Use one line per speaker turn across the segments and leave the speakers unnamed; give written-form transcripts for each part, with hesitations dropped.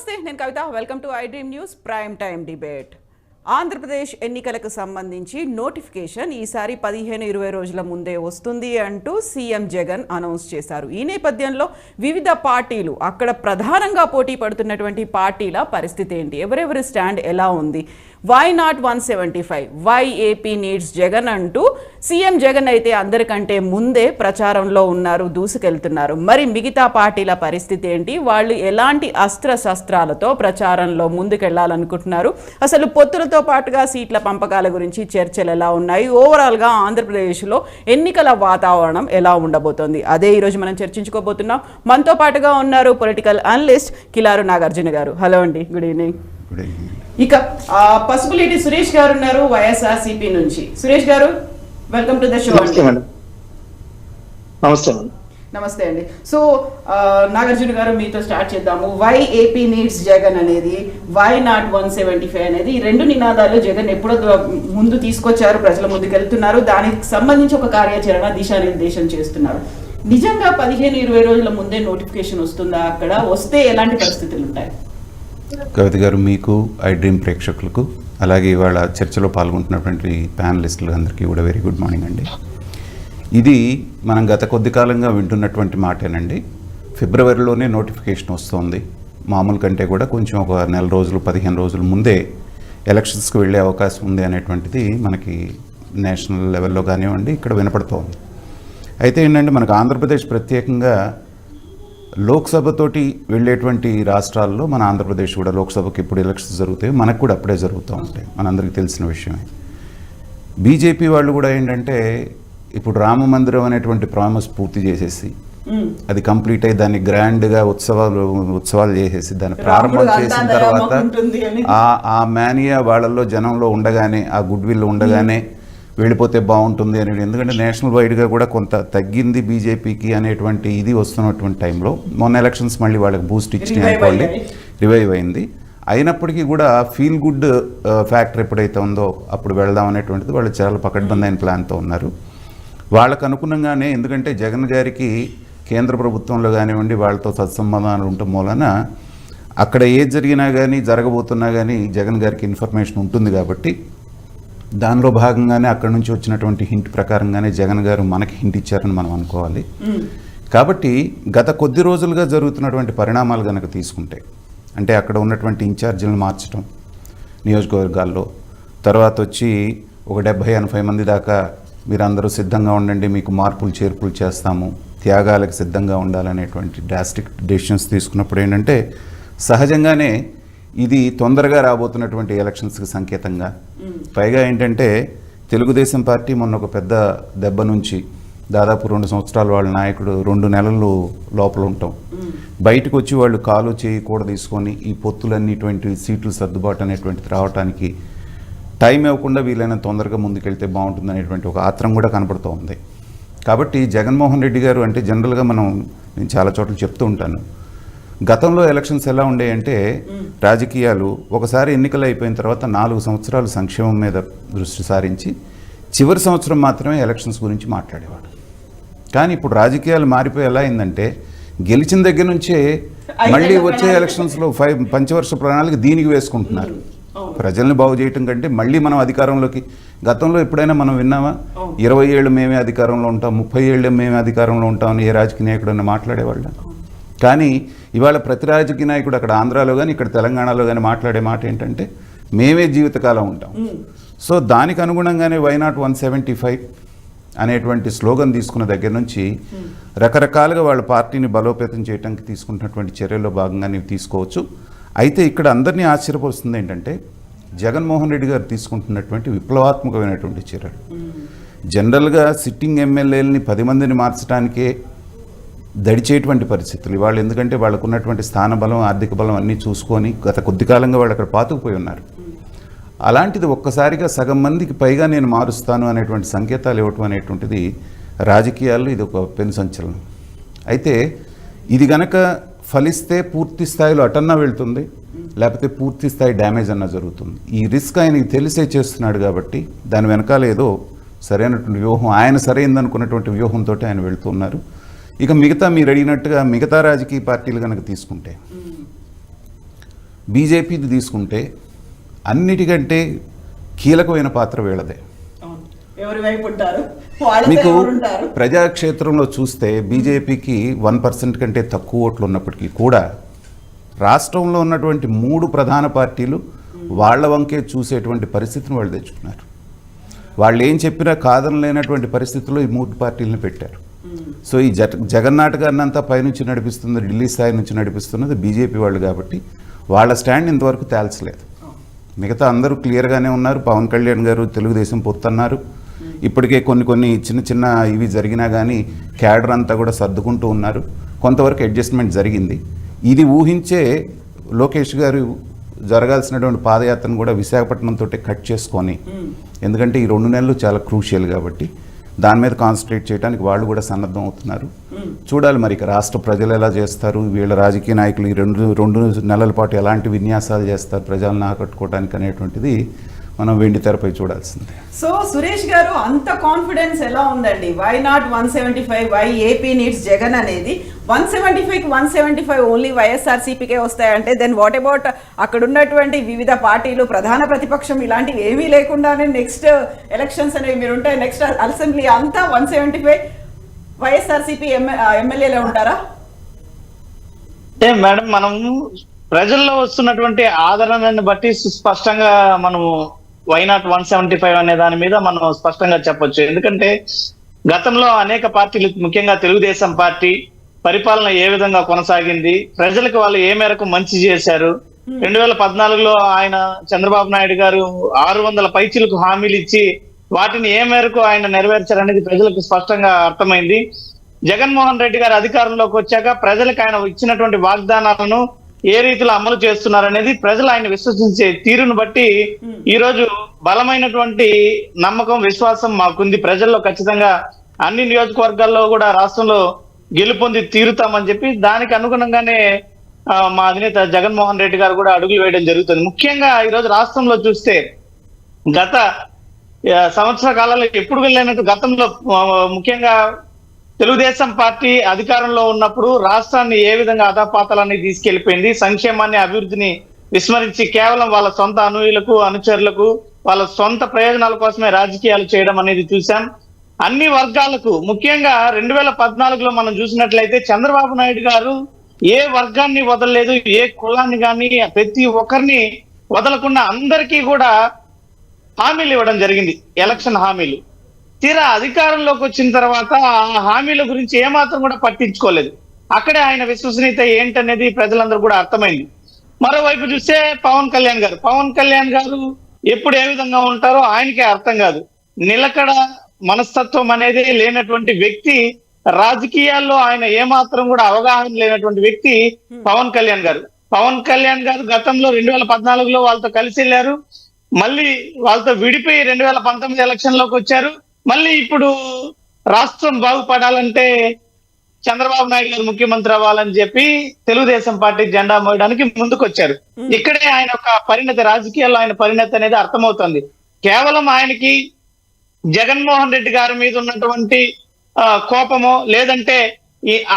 నమస్తే, నేను కవిత. Welcome to I dream news prime time debate. Andhra Pradesh ఎన్నికలకు సంబంధించి నోటిఫికేషన్ ఈసారి 15-20 రోజుల ముందే వస్తుంది అంటూ సీఎం జగన్ అనౌన్స్ చేశారు. ఈ నేపథ్యంలో వివిధ పార్టీలు, అక్కడ ప్రధానంగా పోటీ పడుతున్నటువంటి పార్టీల పరిస్థితి ఏంటి, ఎవరెవరి స్టాండ్ ఎలా ఉంది, why not 175, why AP needs Jagan అంటూ సీఎం జగన్ అయితే అందరికంటే ముందే ప్రచారంలో ఉన్నారు, దూసుకెళ్తున్నారు. మరి మిగతా పార్టీల పరిస్థితి ఏంటి, వాళ్ళు ఎలాంటి అస్త్రశస్త్రాలతో ప్రచారంలో ముందుకెళ్లాలనుకుంటున్నారు, అసలు పొత్తులతో పాటుగా సీట్ల పంపకాల గురించి చర్చలు ఎలా ఉన్నాయి, ఓవరాల్గా ఆంధ్రప్రదేశ్లో ఎన్నికల వాతావరణం ఎలా ఉండబోతోంది, అదే ఈరోజు మనం చర్చించుకోబోతున్నాం. మనతో పాటుగా ఉన్నారు పొలిటికల్ అనలిస్ట్ కిలారు నాగార్జున గారు. హలో అండి, గుడ్ ఈవినింగ్. ఇక పసుపులేటి సురేష్ గారు ఉన్నారు వైఎస్ఆర్సీపీ నుంచి. సురేష్ గారు, వెల్కమ్ టు ద షో. నమస్తే అండి. సో నాగార్జున గారు, మీతో స్టార్ట్ చేద్దాము. వై ఏపీ నీడ్స్ జగన్ అనేది, వై నాట్ 175 అనేది, ఈ రెండు నినాదాలు జగన్ ఎప్పుడో ముందు తీసుకొచ్చారు, ప్రజల ముందుకు వెళ్తున్నారు, దానికి సంబంధించి ఒక కార్యాచరణ దిశానిర్దేశం చేస్తున్నారు. నిజంగా 15-20 రోజుల ముందే నోటిఫికేషన్ వస్తుందా? అక్కడ వస్తే ఎలాంటి పరిస్థితులు ఉంటాయి?
కవిత గారు, మీకు, ఐ డ్రీమ్ ప్రేక్షకులకు, అలాగే ఇవాళ చర్చలో పాల్గొంటున్నటువంటి ప్యానలిస్టులు అందరికీ కూడా వెరీ గుడ్ మార్నింగ్ అండి. ఇది మనం గత కొద్ది కాలంగా వింటున్నటువంటి మాటేనండి. ఫిబ్రవరిలోనే నోటిఫికేషన్ వస్తుంది. మామూలు కంటే కూడా కొంచెం ఒక 4 రోజులు 15 రోజుల ముందే ఎలక్షన్స్కి వెళ్ళే అవకాశం ఉంది అనేటువంటిది మనకి నేషనల్ లెవెల్లో కానివ్వండి ఇక్కడ వినపడుతోంది. అయితే ఏంటంటే మనకు ఆంధ్రప్రదేశ్ ప్రత్యేకంగా లోక్సభతోటి వెళ్ళేటువంటి రాష్ట్రాల్లో మన ఆంధ్రప్రదేశ్ కూడా లోక్సభకి ఎప్పుడు ఎలక్షన్స్ జరుగుతాయో మనకు కూడా అప్పుడే జరుగుతూ ఉంటాయి, మనందరికీ తెలిసిన విషయమే. బీజేపీ వాళ్ళు కూడా ఏంటంటే ఇప్పుడు రామ మందిరం అనేటువంటి ప్రామిస్ పూర్తి చేసేసి అది కంప్లీట్ అయ్యి దాన్ని గ్రాండ్గా ఉత్సవాలు చేసేసి దాన్ని ప్రారంభం చేసిన తర్వాత ఆ మేనియా వాళ్ళల్లో జనంలో ఉండగానే, ఆ గుడ్ విల్ ఉండగానే వెళ్ళిపోతే బాగుంటుంది అని, ఎందుకంటే నేషనల్ వైడ్గా కూడా కొంత తగ్గింది బీజేపీకి అనేటువంటి ఇది వస్తున్నటువంటి టైంలో మొన్న ఎలక్షన్స్ మళ్ళీ వాళ్ళకి బూస్ట్ ఇచ్చినాయి అనుకోండి, రివైవ్ అయింది. అయినప్పటికీ కూడా ఫీల్ గుడ్ ఫ్యాక్టర్ ఎప్పుడైతే ఉందో అప్పుడు వెళదాం అనేటువంటిది వాళ్ళు చాలా పకడ్బందైన ప్లాన్తో ఉన్నారు. వాళ్ళకు అనుగుణంగానే, ఎందుకంటే జగన్ గారికి కేంద్ర ప్రభుత్వంలో కానివ్వండి వాళ్ళతో సత్సంబంధాలు ఉండటం మూలన అక్కడ ఏది జరిగినా కానీ జరగబోతున్నా కానీ జగన్ గారికి ఇన్ఫర్మేషన్ ఉంటుంది కాబట్టి దానిలో భాగంగానే అక్కడ నుంచి వచ్చినటువంటి హింట్ ప్రకారంగానే జగన్ గారు మనకి హింట్ ఇచ్చారని మనం అనుకోవాలి. కాబట్టి గత కొద్ది రోజులుగా జరుగుతున్నటువంటి పరిణామాలు కనుక తీసుకుంటే, అంటే అక్కడ ఉన్నటువంటి ఇన్ఛార్జీలను మార్చడం నియోజకవర్గాల్లో, తర్వాత వచ్చి ఒక 70-80 మంది దాకా మీరందరూ సిద్ధంగా ఉండండి, మీకు మార్పులు చేర్పులు చేస్తాము, త్యాగాలకు సిద్ధంగా ఉండాలనేటువంటి డ్రాస్టిక్ డెసిషన్స్ తీసుకున్నప్పుడు ఏంటంటే సహజంగానే ఇది తొందరగా రాబోతున్నటువంటి ఎలక్షన్స్కి సంకేతంగా, పైగా ఏంటంటే తెలుగుదేశం పార్టీ మొన్న ఒక పెద్ద దెబ్బ నుంచి దాదాపు 2 సంవత్సరాలు వాళ్ళ నాయకుడు 2 నెలలు లోపల ఉంటాం, బయటకు వచ్చి వాళ్ళు కాలు చేయి కూడా తీసుకొని ఈ పొత్తులన్నీ 20 సీట్లు సర్దుబాటు అనేటువంటిది రావడానికి టైం ఇవ్వకుండా వీలైనా తొందరగా ముందుకెళ్తే బాగుంటుంది అనేటువంటి ఒక ఆత్రం కూడా కనపడుతూ ఉంది. కాబట్టి జగన్మోహన్ రెడ్డి గారు అంటే జనరల్గా నేను చాలా చోట్ల చెప్తూ ఉంటాను, గతంలో ఎలక్షన్స్ ఎలా ఉండేయంటే రాజకీయాలు ఒకసారి ఎన్నికలు అయిపోయిన తర్వాత 4 సంవత్సరాలు సంక్షేమం మీద దృష్టి సారించి చివరి సంవత్సరం మాత్రమే ఎలక్షన్స్ గురించి మాట్లాడేవాడు. కానీ ఇప్పుడు రాజకీయాలు మారిపోయి ఎలా అయిందంటే గెలిచిన దగ్గర నుంచే మళ్ళీ వచ్చే ఎలక్షన్స్లో పంచవర్ష ప్రణాళిక దీనికి వేసుకుంటున్నారు. ప్రజల్ని బాగు చేయటం కంటే మళ్ళీ మనం అధికారంలోకి, గతంలో ఎప్పుడైనా మనం విన్నామా 20 ఏళ్ళు మేమే అధికారంలో ఉంటాం, 30 ఏళ్ళు మేమే అధికారంలో ఉంటామని ఏ రాజకీయ నాయకుడన్నా మాట్లాడేవాళ్ళ? కానీ ఇవాళ ప్రతి రాజకీయ నాయకుడు అక్కడ ఆంధ్రాలో కానీ ఇక్కడ తెలంగాణలో కానీ మాట్లాడే మాట ఏంటంటే మేమే జీవితకాలం ఉంటాం. సో దానికి అనుగుణంగానే వై నాట్ 175 అనేటువంటి స్లోగన్ తీసుకున్న దగ్గర నుంచి రకరకాలుగా వాళ్ళ పార్టీని బలోపేతం చేయడానికి తీసుకుంటున్నటువంటి చర్యల్లో భాగంగా నీవు తీసుకోవచ్చు. అయితే ఇక్కడ అందరినీ ఆశ్చర్యపరుస్తుంది ఏంటంటే జగన్మోహన్ రెడ్డి గారు తీసుకుంటున్నటువంటి విప్లవాత్మకమైనటువంటి చర్యలు. జనరల్గా సిట్టింగ్ ఎమ్మెల్యేలని 10 మందిని మార్చడానికే దడిచేటువంటి పరిస్థితులు ఇవాళ, ఎందుకంటే వాళ్ళకు ఉన్నటువంటి స్థాన బలం, ఆర్థిక బలం అన్నీ చూసుకొని గత కొద్ది కాలంగా వాళ్ళు అక్కడ పాతుకుపోయి ఉన్నారు. అలాంటిది ఒక్కసారిగా సగం మందికి పైగా నేను మారుస్తాను అనేటువంటి సంకేతాలు ఇవ్వటం అనేటువంటిది రాజకీయాల్లో ఇది ఒక పెను సంచలనం. అయితే ఇది గనక ఫలిస్తే పూర్తి స్థాయిలో అటన్నా వెళ్తుంది, లేకపోతే పూర్తి స్థాయి డ్యామేజ్ అన్నా జరుగుతుంది. ఈ రిస్క్ ఆయనకి తెలిసే చేస్తున్నాడు కాబట్టి దాని వెనకాల ఏదో సరైనటువంటి వ్యూహం, ఆయన సరైనదనుకున్నటువంటి వ్యూహంతో ఆయన వెళ్తున్నారు. ఇక మిగతా మీరు అడిగినట్టుగా మిగతా రాజకీయ పార్టీలు కనుక తీసుకుంటే బీజేపీది తీసుకుంటే అన్నిటికంటే కీలకమైన పాత్ర వీళ్ళదే.
ఎవరి వైపు ఉంటారు?
మీకు ప్రజాక్షేత్రంలో చూస్తే బీజేపీకి 1% కంటే తక్కువ ఓట్లు ఉన్నప్పటికీ కూడా రాష్ట్రంలో ఉన్నటువంటి 3 ప్రధాన పార్టీలు వాళ్ళ వంకే చూసేటువంటి పరిస్థితిని వాళ్ళు తెచ్చుకున్నారు. వాళ్ళు ఏం చెప్పినా కాదనలేనటువంటి పరిస్థితుల్లో ఈ 3 పార్టీలను పెట్టారు. సో ఈ జగన్నాటకాన్ని అంతా పైనుంచి నడిపిస్తుంది, ఢిల్లీ స్థాయి నుంచి నడిపిస్తున్నది బీజేపీ వాళ్ళు కాబట్టి వాళ్ళ స్టాండ్ ఇంతవరకు తేల్చలేదు. మిగతా అందరూ క్లియర్గానే ఉన్నారు. పవన్ కళ్యాణ్ గారు తెలుగుదేశం పొత్తన్నారు. ఇప్పటికే కొన్ని చిన్న చిన్న ఇవి జరిగినా కానీ క్యాడర్ అంతా కూడా సర్దుకుంటూ ఉన్నారు. కొంతవరకు అడ్జస్ట్మెంట్ జరిగింది. ఇది ఊహించే లోకేష్ గారు జరగాల్సినటువంటి పాదయాత్రను కూడా విశాఖపట్నంతో కట్ చేసుకొని, ఎందుకంటే ఈ 2 నెలలు చాలా క్రూషియల్ కాబట్టి దాని మీద కాన్సన్ట్రేట్ చేయడానికి వాళ్ళు కూడా సన్నద్ధం అవుతున్నారు. చూడాలి మరి ఇక రాష్ట్ర ప్రజలు ఎలా చేస్తారు, వీళ్ళ రాజకీయ నాయకులు ఈ రెండు నెలల పాటు ఎలాంటి విన్యాసాలు చేస్తారు ప్రజలను ఆకట్టుకోవడానికి అనేటువంటిది మనం వెండి తెరపై చూడాల్సిందే.
సో సురేష్ గారు, అంత కాన్ఫిడెన్స్ ఎలా ఉందండి? Why not 175, why AP needs Jagan అనేది 175కి 175 ఓన్లీ వైఎస్ఆర్సీపీకే వస్తాయంటే దెన్ వాట్ అబౌట్ అక్కడ ఉన్నటువంటి వివిధ పార్టీలు, ప్రధాన ప్రతిపక్షం ఇలాంటివి ఏమీ లేకుండానే నెక్స్ట్ ఎలక్షన్స్ అనేవి మీరు ఉంటాయి, నెక్స్ట్ అసెంబ్లీ అంతా 175 వైఎస్ఆర్సీపీ ఎమ్మెల్యేలే ఉంటారా?
మేడం, మనం ప్రజల్లో వస్తున్నటువంటి ఆదరణను బట్టి స్పష్టంగా మనము వై నాట్ 175 అనే దాని మీద మనం స్పష్టంగా చెప్పొచ్చు. ఎందుకంటే గతంలో అనేక పార్టీలు, ముఖ్యంగా తెలుగుదేశం పార్టీ పరిపాలన ఏ విధంగా కొనసాగింది, ప్రజలకు వాళ్ళు ఏ మేరకు మంచి చేశారు, 2014లో ఆయన చంద్రబాబు నాయుడు గారు 600 పైచీలకు హామీలు ఇచ్చి వాటిని ఏ మేరకు ఆయన నెరవేర్చారనేది ప్రజలకు స్పష్టంగా అర్థమైంది. జగన్మోహన్ రెడ్డి గారు అధికారంలోకి వచ్చాక ప్రజలకు ఆయన ఇచ్చినటువంటి వాగ్దానాలను ఏ రీతిలో అమలు చేస్తున్నారనేది ప్రజలు ఆయన విశ్వసించే తీరును బట్టి ఈ రోజు బలమైనటువంటి నమ్మకం, విశ్వాసం మాకుంది. ప్రజల్లో ఖచ్చితంగా అన్ని నియోజకవర్గాల్లో కూడా రాష్ట్రంలో గెలుపొంది తీరుతామని చెప్పి దానికి అనుగుణంగానే మా అధినేత జగన్మోహన్ రెడ్డి గారు కూడా అడుగులు వేయడం జరుగుతుంది. ముఖ్యంగా ఈ రోజు రాష్ట్రంలో చూస్తే గత సంవత్సర కాలంలో ఎప్పుడు వెళ్ళినట్టు గతంలో ముఖ్యంగా తెలుగుదేశం పార్టీ అధికారంలో ఉన్నప్పుడు రాష్ట్రాన్ని ఏ విధంగా అధపాతాలని తీసుకెళ్లిపోయింది, సంక్షేమాన్ని, అభివృద్ధిని విస్మరించి కేవలం వాళ్ళ సొంత అనుయులకు, అనుచరులకు, వాళ్ళ సొంత ప్రయోజనాల కోసమే రాజకీయాలు చేయడం అనేది చూసాం. అన్ని వర్గాలకు, ముఖ్యంగా 2014లో మనం చూసినట్లయితే చంద్రబాబు నాయుడు గారు ఏ వర్గాన్ని వదలలేదు, ఏ కులాన్ని కానీ ప్రతి ఒక్కరిని వదలకుండా అందరికీ కూడా హామీలు ఇవ్వడం జరిగింది, ఎలక్షన్ హామీలు. తీరా అధికారంలోకి వచ్చిన తర్వాత ఆ హామీల గురించి ఏమాత్రం కూడా పట్టించుకోలేదు. అక్కడే ఆయన విశ్వసనీయత ఏంటనేది ప్రజలందరూ కూడా అర్థమైంది. మరోవైపు చూస్తే పవన్ కళ్యాణ్ గారు ఎప్పుడు ఏ విధంగా ఉంటారో ఆయనకే అర్థం కాదు. నిలకడ మనస్తత్వం అనేది లేనటువంటి వ్యక్తి, రాజకీయాల్లో ఆయన ఏమాత్రం కూడా అవగాహన లేనటువంటి వ్యక్తి పవన్ కళ్యాణ్ గారు గతంలో 2014లో వాళ్ళతో కలిసి వెళ్ళారు, మళ్ళీ వాళ్ళతో విడిపోయి 2019 ఎలక్షన్ లోకి వచ్చారు. మళ్ళీ ఇప్పుడు రాష్ట్రం బాగుపడాలంటే చంద్రబాబు నాయుడు గారు ముఖ్యమంత్రి అవ్వాలని చెప్పి తెలుగుదేశం పార్టీ జెండా మోయడానికి ముందుకొచ్చారు. ఇక్కడే ఆయన ఒక పరిణతి, రాజకీయాల్లో ఆయన పరిణతి అనేది అర్థమవుతుంది. కేవలం ఆయనకి జగన్మోహన్ రెడ్డి గారి మీద ఉన్నటువంటి కోపమో, లేదంటే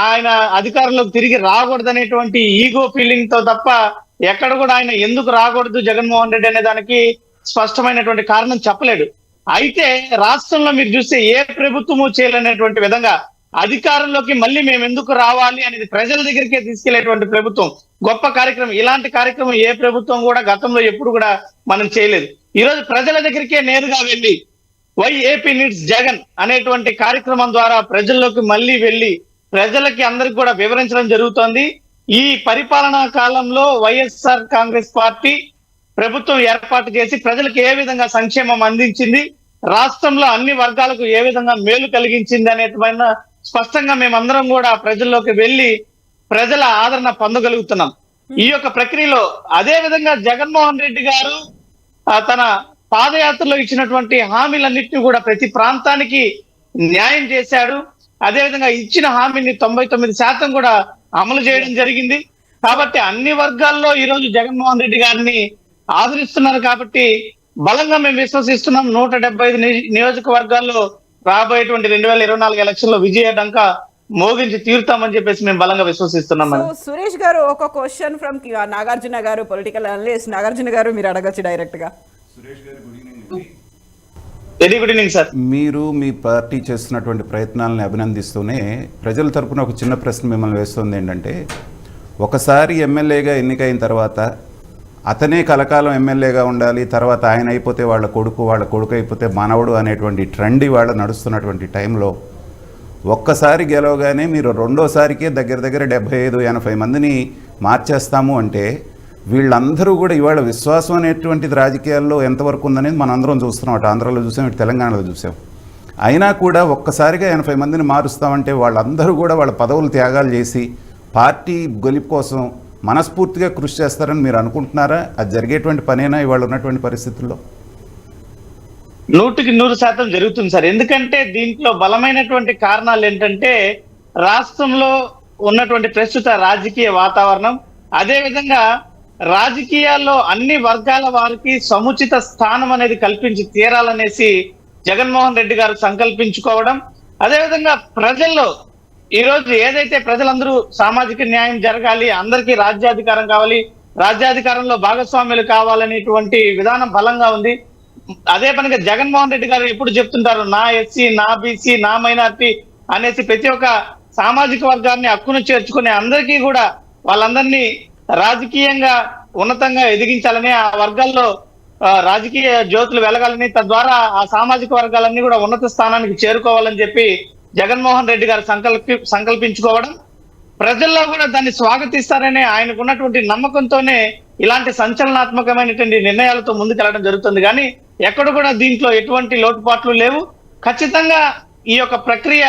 ఆయన అధికారంలోకి తిరిగి రాకూడదనేటువంటి ఈగో ఫీలింగ్ తో తప్ప ఎక్కడ కూడా ఆయన ఎందుకు రాకూడదు జగన్మోహన్ రెడ్డి అనే దానికి స్పష్టమైనటువంటి కారణం చెప్పలేడు. అయితే రాష్ట్రంలో మీరు చూస్తే ఏ ప్రభుత్వము చేయలేనటువంటి విధంగా అధికారంలోకి మళ్ళీ మేము ఎందుకు రావాలి అనేది ప్రజల దగ్గరికే తీసుకెళ్లేటువంటి ప్రభుత్వం, గొప్ప కార్యక్రమం. ఇలాంటి కార్యక్రమం ఏ ప్రభుత్వం కూడా గతంలో ఎప్పుడు కూడా మనం చేయలేదు. ఈ రోజు ప్రజల దగ్గరికే నేరుగా వెళ్ళి వై ఏపీ నీడ్స్ జగన్ అనేటువంటి కార్యక్రమం ద్వారా ప్రజల్లోకి మళ్ళీ వెళ్ళి ప్రజలకి అందరికి కూడా వివరించడం జరుగుతోంది. ఈ పరిపాలనా కాలంలో వైఎస్ఆర్ కాంగ్రెస్ పార్టీ ప్రభుత్వం ఏర్పాటు చేసి ప్రజలకు ఏ విధంగా సంక్షేమం అందించింది, రాష్ట్రంలో అన్ని వర్గాలకు ఏ విధంగా మేలు కలిగించింది అనేటువంటి స్పష్టంగా మేమందరం కూడా ప్రజల్లోకి వెళ్ళి ప్రజల ఆదరణ పొందగలుగుతున్నాం. ఈ యొక్క ప్రక్రియలో అదే విధంగా జగన్మోహన్ రెడ్డి గారు తన పాదయాత్రలో ఇచ్చినటువంటి హామీలన్నింటినీ కూడా ప్రతి ప్రాంతానికి న్యాయం చేశాడు. అదేవిధంగా ఇచ్చిన హామీని 99% కూడా అమలు చేయడం జరిగింది. కాబట్టి అన్ని వర్గాల్లో ఈ రోజు జగన్మోహన్ రెడ్డి గారిని ఆదరిస్తున్నారు. కాబట్టి బలంగా మేము విశ్వసిస్తున్నాం 175 నియోజకవర్గాల్లో రాబోయేటువంటి 2024 ఎలక్షన్ లో విజయ డంక మోగించి తీరుతామని చెప్పేసి మేము బలంగా విశ్వసిస్తున్నాం
సో
మేడం.
సురేష్ గారు, ఒక క్వశ్చన్ ఫ్రమ్ నాగార్జున గారు, పొలిటికల్ అనలిస్ట్ నాగార్జున గారు, మీరు అడగచ్చు డైరెక్ట్ గా.
Very good evening sir.
మీరు మీ పార్టీ చేస్తున్నటువంటి ప్రయత్నాలను అభినందిస్తూనే ప్రజల తరపున ఒక చిన్న ప్రశ్న మిమ్మల్ని వేస్తుంది ఏంటంటే, ఒకసారి ఎమ్మెల్యేగా ఎన్నికైన తర్వాత అతనే కలకాలం ఎమ్మెల్యేగా ఉండాలి, తర్వాత ఆయన అయిపోతే వాళ్ళ కొడుకు అయిపోతే మనవడు అనేటువంటి ట్రెండ్ ఇవాళ నడుస్తున్నటువంటి టైంలో ఒక్కసారి గెలవగానే మీరు రెండోసారికే దగ్గర 75-80 మందిని మార్చేస్తాము అంటే వీళ్ళందరూ కూడా ఇవాళ విశ్వాసం అనేటువంటిది రాజకీయాల్లో ఎంతవరకు ఉందనేది మనం అందరం చూస్తున్నాం. అటు ఆంధ్రాలో చూసాం, ఇటు తెలంగాణలో చూసాం. అయినా కూడా ఒక్కసారిగా 80 మందిని మారుస్తామంటే వాళ్ళందరూ కూడా వాళ్ళ పదవులు త్యాగాలు చేసి పార్టీ గెలుపు కోసం మనస్ఫూర్తిగా కృషి చేస్తారని మీరు అనుకుంటున్నారా? అది జరిగేటువంటి పనేనా ఇవాళ ఉన్నటువంటి పరిస్థితుల్లో?
100% జరుగుతుంది సార్. ఎందుకంటే దీంట్లో బలమైనటువంటి కారణాలు ఏంటంటే రాష్ట్రంలో ఉన్నటువంటి ప్రస్తుత రాజకీయ వాతావరణం, అదే విధంగా రాజకీయాల్లో అన్ని వర్గాల వారికి సముచిత స్థానం అనేది కల్పించి తీరాలనేసి జగన్మోహన్ రెడ్డి గారు సంకల్పించుకోవడం, అదేవిధంగా ప్రజల్లో ఈరోజు ఏదైతే ప్రజలందరూ సామాజిక న్యాయం జరగాలి, అందరికీ రాజ్యాధికారం కావాలి, రాజ్యాధికారంలో భాగస్వామ్యులు కావాలనేటువంటి విధానం బలంగా ఉంది. అదే పనిగా జగన్మోహన్ రెడ్డి గారు ఎప్పుడు చెప్తుంటారు, నా ఎస్సీ, నా బీసీ, నా మైనార్టీ అనేసి ప్రతి ఒక్క సామాజిక వర్గాన్ని హక్కును చేర్చుకునే అందరికీ కూడా వాళ్ళందరినీ రాజకీయంగా ఉన్నతంగా ఎదిగించాలని, ఆ వర్గాల్లో రాజకీయ జ్యోతులు వెలగాలని, తద్వారా ఆ సామాజిక వర్గాలన్నీ కూడా ఉన్నత స్థానానికి చేరుకోవాలని చెప్పి జగన్మోహన్ రెడ్డి గారు సంకల్పించుకోవడం, ప్రజల్లో కూడా దాన్ని స్వాగతిస్తారనే ఆయనకు ఉన్నటువంటి నమ్మకంతోనే ఇలాంటి సంచలనాత్మకమైనటువంటి నిర్ణయాలతో ముందుకెళ్లడం జరుగుతుంది. కానీ ఎక్కడ కూడా దీంట్లో ఎటువంటి లోటుపాట్లు లేవు. ఖచ్చితంగా ఈ యొక్క ప్రక్రియ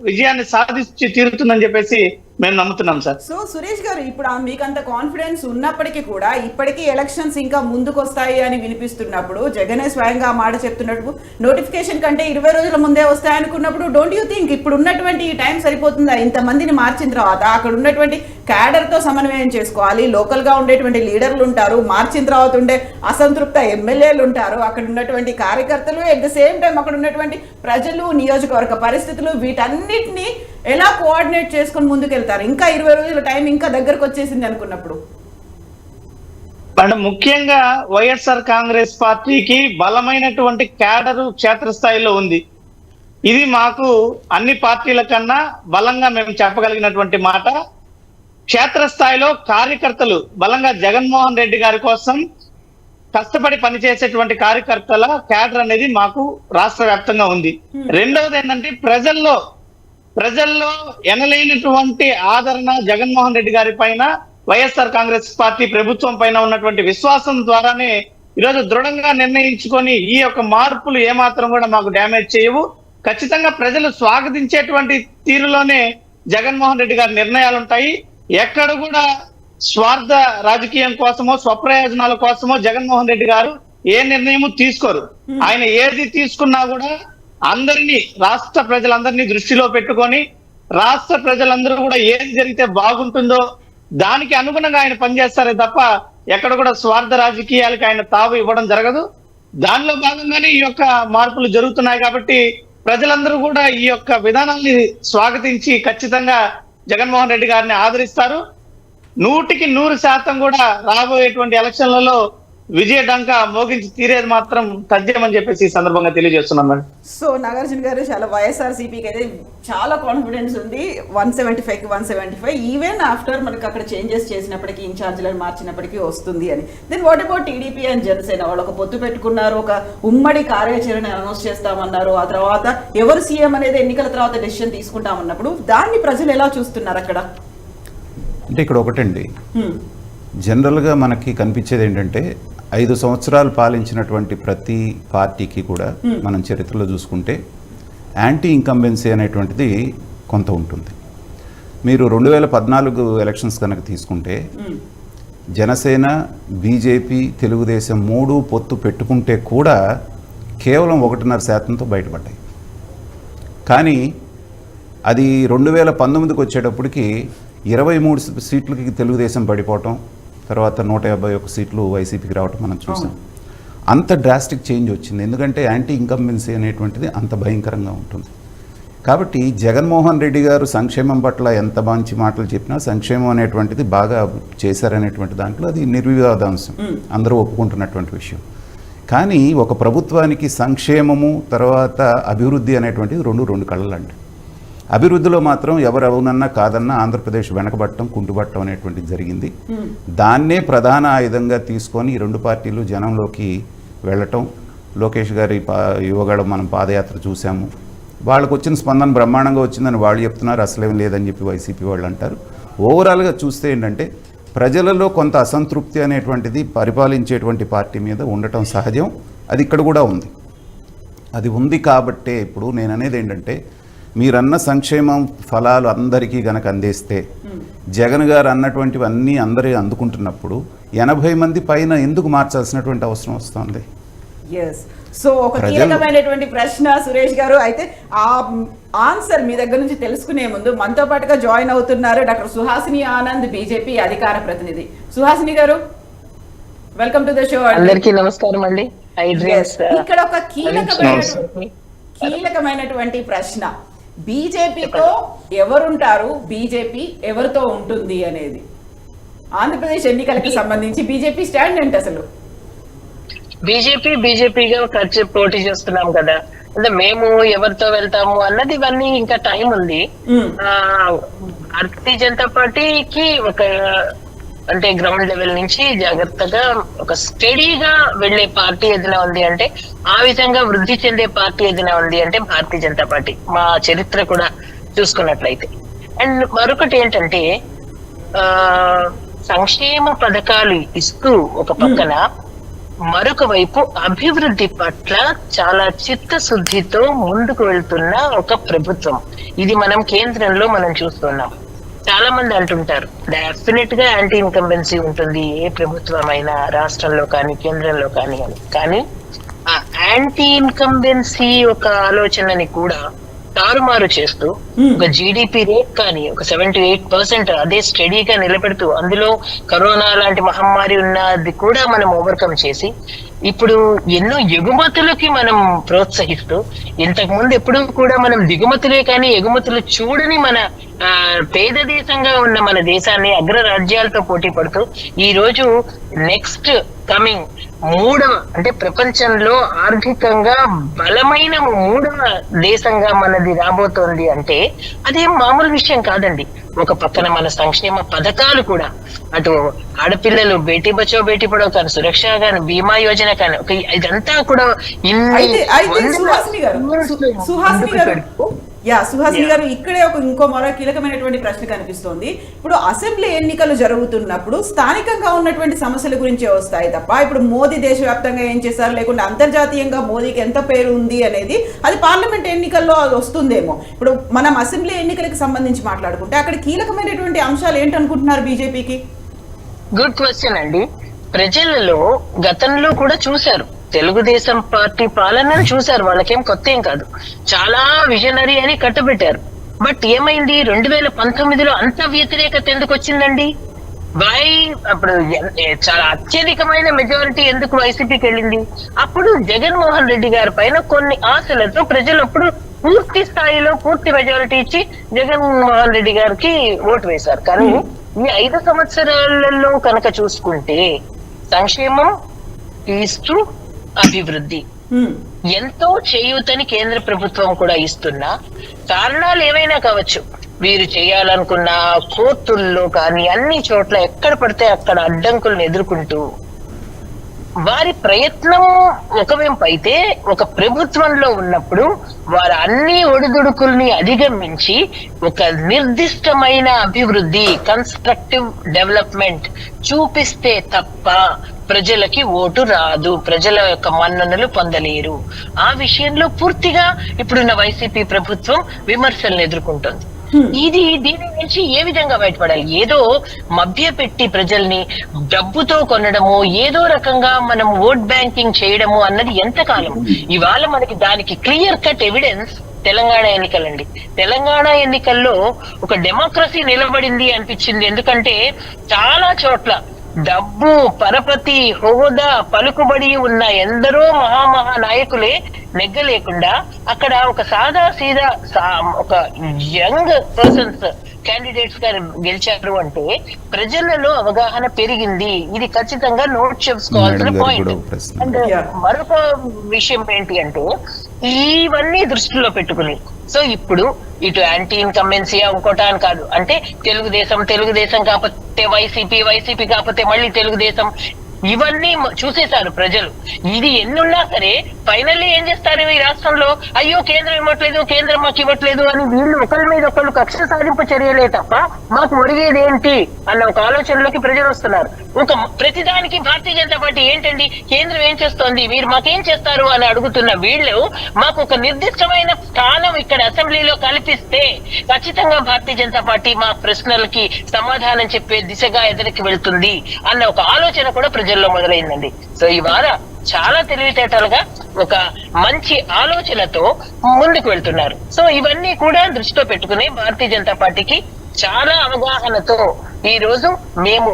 విజయాన్ని సాధించి తీరుతుందని చెప్పేసి మేము నమ్ముతున్నాం సార్.
సో సురేష్ గారు, ఇప్పుడు మీకు అంత కాన్ఫిడెన్స్ ఉన్నప్పటికీ కూడా ఇప్పటికీ ఎలక్షన్స్ ఇంకా ముందుకు వస్తాయి అని వినిపిస్తున్నప్పుడు, జగనే స్వయంగా ఆ మాట చెప్తున్నట్టు నోటిఫికేషన్ కంటే 20 రోజుల ముందే వస్తాయి అనుకున్నప్పుడు, డోంట్ యూ థింక్ ఇప్పుడు ఉన్నటువంటి ఈ టైం సరిపోతుందా? ఇంతమందిని మార్చిన తర్వాత అక్కడ ఉన్నటువంటి క్యాడర్తో సమన్వయం చేసుకోవాలి, లోకల్గా ఉండేటువంటి లీడర్లు ఉంటారు, మార్చిన తర్వాత ఉండే అసంతృప్త ఎమ్మెల్యేలు ఉంటారు, అక్కడ ఉన్నటువంటి కార్యకర్తలు, ఎట్ ద సేమ్ టైం అక్కడ ఉన్నటువంటి ప్రజలు, నియోజకవర్గ పరిస్థితులు, వీటన్నిటిని ఎలా కోఆర్డినేట్ చేసుకొని ముందుకెళ్తారు? ఇంకా 20 రోజుల టైం ఇంకా దగ్గరకు వచ్చేసింది అనుకున్నప్పుడు.
అంటే ముఖ్యంగా వైఎస్ఆర్ కాంగ్రెస్ పార్టీకి బలమైనటువంటి క్యాడరు క్షేత్రస్థాయిలో ఉంది. ఇది మాకు అన్ని పార్టీల కన్నా బలంగా మేము చెప్పగలిగినటువంటి మాట. క్షేత్రస్థాయిలో కార్యకర్తలు బలంగా జగన్మోహన్ రెడ్డి గారి కోసం కష్టపడి పనిచేసేటువంటి కార్యకర్తల క్యాడర్ అనేది మాకు రాష్ట్ర వ్యాప్తంగా ఉంది. రెండవది ఏంటంటే ప్రజల్లో ఎనలేనటువంటి ఆదరణ జగన్మోహన్ రెడ్డి గారి పైన, వైఎస్ఆర్ కాంగ్రెస్ పార్టీ ప్రభుత్వం పైన ఉన్నటువంటి విశ్వాసం ద్వారానే ఈరోజు దృఢంగా నిర్ణయించుకొని ఈ యొక్క మార్పులు ఏమాత్రం కూడా మాకు డ్యామేజ్ చేయవు. ఖచ్చితంగా ప్రజలు స్వాగతించేటువంటి తీరులోనే జగన్మోహన్ రెడ్డి గారి నిర్ణయాలు ఉంటాయి. ఎక్కడ కూడా స్వార్థ రాజకీయం కోసమో స్వప్రయోజనాల కోసమో జగన్మోహన్ రెడ్డి గారు ఏ నిర్ణయము తీసుకోరు. ఆయన ఏది తీసుకున్నా కూడా అందరినీ, రాష్ట్ర ప్రజలందరినీ దృష్టిలో పెట్టుకొని రాష్ట్ర ప్రజలందరూ కూడా ఏది జరిగితే బాగుంటుందో దానికి అనుగుణంగా ఆయన పనిచేస్తారే తప్ప ఎక్కడ కూడా స్వార్థ రాజకీయాలకు ఆయన తావు ఇవ్వడం జరగదు. దానిలో భాగంగానే ఈ యొక్క మార్పులు జరుగుతున్నాయి. కాబట్టి ప్రజలందరూ కూడా ఈ యొక్క విధానాన్ని స్వాగతించి ఖచ్చితంగా జగన్మోహన్ రెడ్డి గారిని ఆదరిస్తారు. 100% కూడా రాబోయేటువంటి ఎలక్షన్లలో విజయ డంక మోగించి తీరేది మాత్రం తథ్యమని చెప్పేసి ఈ సందర్భంగా తెలియజేస్తున్నాం మేడం.
సో నాగార్జున గారు, చాలా వైఎస్ఆర్సీపీకి అయితే చాలా కాన్ఫిడెన్స్ ఉంది. 175కి 175 ఈవెన్ ఆఫ్టర్ మనకి అక్కడ చేంజెస్ చేసినప్పటికీ, ఇన్ఛార్జ్లను మార్చినప్పటికీ వస్తుంది అని. Then what about TDP and Janasena? వాళ్ళు ఒక పొత్తు పెట్టుకున్నారు, ఒక ఉమ్మడి కార్యాచరణ అనౌన్స్ చేస్తామన్నారు. ఆ తర్వాత ఎవరు సీఎం అనేది ఎన్నికల తర్వాత డెసిషన్ తీసుకుంటామన్నప్పుడు దాన్ని ప్రజలు ఎలా చూస్తున్నారు అక్కడ?
అంటే ఇక్కడ ఒకటండి, జనరల్గా మనకి కనిపించేది ఏంటంటే 5 సంవత్సరాలు పాలించినటువంటి ప్రతి పార్టీకి కూడా మనం చరిత్రలో చూసుకుంటే యాంటీ ఇన్కంబెన్సీ అనేటువంటిది కొంత ఉంటుంది. మీరు 2014 ఎలక్షన్స్ కనుక తీసుకుంటే జనసేన, బీజేపీ, తెలుగుదేశం 3 పొత్తు పెట్టుకుంటే కూడా కేవలం 1.5%తో బయటపడ్డాయి. కానీ అది 2019కి వచ్చేటప్పటికి 23 సీట్లకి తెలుగుదేశం పడిపోవటం, తర్వాత 151 సీట్లు వైసీపీకి రావటం మనం చూసాం. అంత డ్రాస్టిక్ చేంజ్ వచ్చింది. ఎందుకంటే యాంటీ ఇన్కంబెన్సీ అనేటువంటిది అంత భయంకరంగా ఉంటుంది. కాబట్టి జగన్మోహన్ రెడ్డి గారు సంక్షేమం పట్ల ఎంత మంచి మాటలు చెప్పినా సంక్షేమం అనేటువంటిది బాగా చేశారనేటువంటి దాంట్లో అది నిర్వివాదాంశం, అందరూ ఒప్పుకుంటున్నటువంటి విషయం. కానీ ఒక ప్రభుత్వానికి సంక్షేమము తర్వాత అభివృద్ధి అనేటువంటిది రెండు కళ్ళలండి. అభివృద్ధిలో మాత్రం ఎవరు అవునన్నా కాదన్నా ఆంధ్రప్రదేశ్ వెనకబట్టడం కుంటుబట్టడం అనేటువంటిది జరిగింది. దాన్నే ప్రధాన ఆయుధంగా తీసుకొని ఈ రెండు పార్టీలు జనంలోకి వెళ్ళటం. లోకేష్ గారి యువగడ మనం పాదయాత్ర చూసాము, వాళ్ళకు వచ్చిన స్పందన బ్రహ్మాండంగా వచ్చిందని వాళ్ళు చెప్తున్నారు, అసలేం లేదని చెప్పి వైసీపీ వాళ్ళు అంటారు. ఓవరాల్గా చూస్తే ఏంటంటే ప్రజలలో కొంత అసంతృప్తి అనేటువంటిది పరిపాలించేటువంటి పార్టీ మీద ఉండటం సహజం. అది ఇక్కడ కూడా ఉంది. అది ఉంది కాబట్టే ఇప్పుడు నేను అనేది ఏంటంటే, మీరన్న సంక్షేమం ఫలాలు అందరికీ గనక అందేస్తే, జగన్ గారు అన్నటువంటివన్నీ అందరూ అందుకుంటున్నప్పుడు 80 మంది పైన ఎందుకు మార్చాల్సినటువంటి అవసరం వస్తుంది?
ఎస్. సో ఒక కీలకమైనటువంటి ప్రశ్న సురేష్ గారు. అయితే ఆ ఆన్సర్ మీ దగ్గర నుంచి తెలుసుకునే ముందు మనతో పాటుగా జాయిన్ అవుతున్నారు డాక్టర్ సుహాసిని ఆనంద్, బీజేపీ అధికార ప్రతినిధి. సుహాసిని గారు, వెల్కమ్ టు ద షో.
అందరికీ నమస్కారం అండి.
ఇక్కడ ఒక కీలకమైనటువంటి ప్రశ్న, బీజేపీతో ఎవరుంటారు, బీజేపీ ఎవరితో ఉంటుంది అనేది. ఆంధ్రప్రదేశ్ ఎన్నికలకు సంబంధించి బీజేపీ స్టాండ్ ఏంటి అసలు?
బీజేపీగా ఖర్చు పోటీ చేస్తున్నాం కదా, అంటే మేము ఎవరితో వెళ్తాము అన్నది ఇవన్నీ ఇంకా టైం ఉంది. భారతీయ జనతా పార్టీకి ఒక అంటే గ్రౌండ్ లెవెల్ నుంచి జాగ్రత్తగా ఒక స్టడీగా వెళ్లే పార్టీ ఏదైనా ఉంది అంటే, ఆ విధంగా వృద్ధి చెందే పార్టీ ఏదైనా ఉంది అంటే భారతీయ జనతా పార్టీ. మా చరిత్ర కూడా చూసుకున్నట్లయితే. అండ్ మరొకటి ఏంటంటే, సంక్షేమ పథకాలు ఇస్తూ ఒక పక్కన, మరొక వైపు అభివృద్ధి పట్ల చాలా చిత్తశుద్ధితో ముందుకు వెళ్తున్న ఒక ప్రభుత్వం ఇది. మనం కేంద్రంలో మనం చూస్తున్నాం. చాలా మంది అంటుంటారు డెఫినెట్ గా యాంటీ ఇన్కంబెన్సీ ఉంటుంది ఏ ప్రభుత్వం అయినా, రాష్ట్రంలో కానీ కేంద్రంలో కానీ అని. కానీ ఆ యాంటీ ఇన్కంబెన్సీ ఒక ఆలోచనని కూడా తారుమారు చేస్తూ ఒక జీడిపి రేట్ కానీ ఒక 7-8% అదే స్టడీగా నిలబెడుతూ, అందులో కరోనా లాంటి మహమ్మారి ఉన్నది కూడా మనం ఓవర్కమ్ చేసి ఇప్పుడు ఎన్నో ఎగుమతులకి మనం ప్రోత్సహిస్తూ, ఇంతకు ముందు ఎప్పుడు కూడా మనం దిగుమతులే కానీ ఎగుమతులు చూడని మన పేద దేశంగా ఉన్న మన దేశాన్ని అగ్ర రాజ్యాలతో పోటీ పడుతూ ఈ రోజు నెక్స్ట్ కమింగ్ 3వ అంటే ప్రపంచంలో ఆర్థికంగా బలమైన 3వ దేశంగా మనది రాబోతోంది అంటే అదేం మామూలు విషయం కాదండి. ఒక పక్కన మన సంక్షేమ పథకాలు కూడా, అటు ఆడపిల్లలు బేటీ బచావో బేటీ పడావో కానీ, సురక్ష కానీ, బీమా యోజన కానీ, ఇదంతా కూడా
సుహాసిని గారు, ఇక్కడే ఇంకో మరో కీలకమైనటువంటి ప్రశ్న కనిపిస్తోంది. ఇప్పుడు అసెంబ్లీ ఎన్నికలు జరుగుతున్నప్పుడు స్థానికంగా ఉన్నటువంటి సమస్యల గురించే వస్తాయి తప్ప, ఇప్పుడు మోదీ దేశవ్యాప్తంగా ఏం చేశారు, లేకుంటే అంతర్జాతీయంగా మోదీకి ఎంత పేరు ఉంది అనేది అది పార్లమెంట్ ఎన్నికల్లో అది వస్తుందేమో. ఇప్పుడు మనం అసెంబ్లీ ఎన్నికలకు సంబంధించి మాట్లాడుకుంటే అక్కడ కీలకమైనటువంటి అంశాలు ఏంటనుకుంటున్నారు బీజేపీకి?
గుడ్ క్వశ్చన్ అండి. ప్రజలలో గతంలో కూడా చూశారు, తెలుగుదేశం పార్టీ పాలనను చూశారు. వాళ్ళకేం కొత్త ఏం కాదు, చాలా విజనరీ అని కట్టబెట్టారు. బట్ ఏమైంది, 2019లో అంత వ్యతిరేకత ఎందుకు వచ్చిందండి? అప్పుడు చాలా అత్యధికమైన మెజారిటీ ఎందుకు వైసీపీకి వెళ్ళింది? అప్పుడు జగన్మోహన్ రెడ్డి గారి పైన కొన్ని ఆశలతో ప్రజలు అప్పుడు పూర్తి స్థాయిలో పూర్తి మెజారిటీ ఇచ్చి జగన్మోహన్ రెడ్డి గారికి ఓటు వేశారు. కానీ ఈ 5 సంవత్సరాలలో కనుక చూసుకుంటే సంక్షేమం ఇస్తూ అభివృద్ధి ఎంతో చేయూతని కేంద్ర ప్రభుత్వం కూడా ఇస్తున్నా, కారణాలు ఏవైనా కావచ్చు, వీరు చేయాలనుకున్న కోర్టుల్లో కానీ అన్ని చోట్ల ఎక్కడ పడితే అక్కడ అడ్డంకులను ఎదుర్కొంటూ వారి ప్రయత్నం ఒకవైపు అయితే, ఒక ప్రభుత్వంలో ఉన్నప్పుడు వారు అన్ని ఒడిదుడుకుల్ని అధిగమించి ఒక నిర్దిష్టమైన అభివృద్ధి, కన్స్ట్రక్టివ్ డెవలప్మెంట్ చూపిస్తే తప్ప ప్రజలకి ఓటు రాదు, ప్రజల యొక్క మన్ననలు పొందలేరు. ఆ విషయంలో పూర్తిగా ఇప్పుడున్న వైసీపీ ప్రభుత్వం విమర్శలను ఎదుర్కొంటుంది. దీని నుంచి ఏ విధంగా బయటపడాలి? ఏదో మభ్య పెట్టి ప్రజల్ని డబ్బుతో కొనడము, ఏదో రకంగా మనం ఓట్ బ్యాంకింగ్ చేయడము అన్నది ఎంతకాలం? ఇవాళ మనకి దానికి క్లియర్ కట్ ఎవిడెన్స్ తెలంగాణ ఎన్నికలండి. తెలంగాణ ఎన్నికల్లో ఒక డెమోక్రసీ నిలబడింది అనిపించింది. ఎందుకంటే చాలా చోట్ల డబ్బు, పరపతి, హోదా, పలుకుబడి ఉన్న ఎందరో మహా నాయకులే నెగ్గలేకుండా అక్కడ ఒక సాదా సీదా ఒక యంగ్ పర్సన్స్ క్యాండిడేట్స్ గా గెలిచారు అంటే ప్రజలలో అవగాహన పెరిగింది. ఇది ఖచ్చితంగా నోట్ చేసుకోవాల్సిన పాయింట్. అండ్ మరొక విషయం ఏంటి అంటే ఇవన్నీ దృష్టిలో పెట్టుకుని సో ఇప్పుడు ఇటు యాంటీ ఇన్కంబెన్సీయా ఇంకోటా అని కాదు, అంటే తెలుగుదేశం కాకపోతే వైసీపీ కాకపోతే మళ్ళీ తెలుగుదేశం, ఇవన్నీ చూసేశారు ప్రజలు. ఇది ఎన్నున్నా సరే ఫైనల్లీ ఏం చేస్తారు ఈ రాష్ట్రంలో, అయ్యో కేంద్రం మాకు ఇవ్వట్లేదు అని వీళ్ళు ఒకరి మీద ఒకళ్ళు కక్ష సాధింపు చర్యలే తప్ప మాకు ఒరిగేది ఏంటి అన్న ఒక ఆలోచనలోకి ప్రజలు వస్తున్నారు. ఒక ప్రతిదానికి భారతీయ జనతా పార్టీ ఏంటండి కేంద్రం ఏం చేస్తోంది, మీరు మాకేం చేస్తారు అని అడుగుతున్న వీళ్ళు మాకు ఒక నిర్దిష్టమైన స్థానం ఇక్కడ అసెంబ్లీలో కల్పిస్తే ఖచ్చితంగా భారతీయ జనతా పార్టీ మా ప్రశ్నలకి సమాధానం చెప్పే దిశగా ఎదురుకి వెళ్తుంది అన్న ఒక ఆలోచన కూడా ప్రజల్లో మొదలైందండి. సో ఇవాళ చాలా తెలివితేటలుగా ఒక మంచి ఆలోచనతో ముందుకు వెళ్తున్నారు. సో ఇవన్నీ కూడా దృష్టిలో పెట్టుకుని భారతీయ జనతా పార్టీకి చాలా అవగాహనతో ఈ రోజు మేము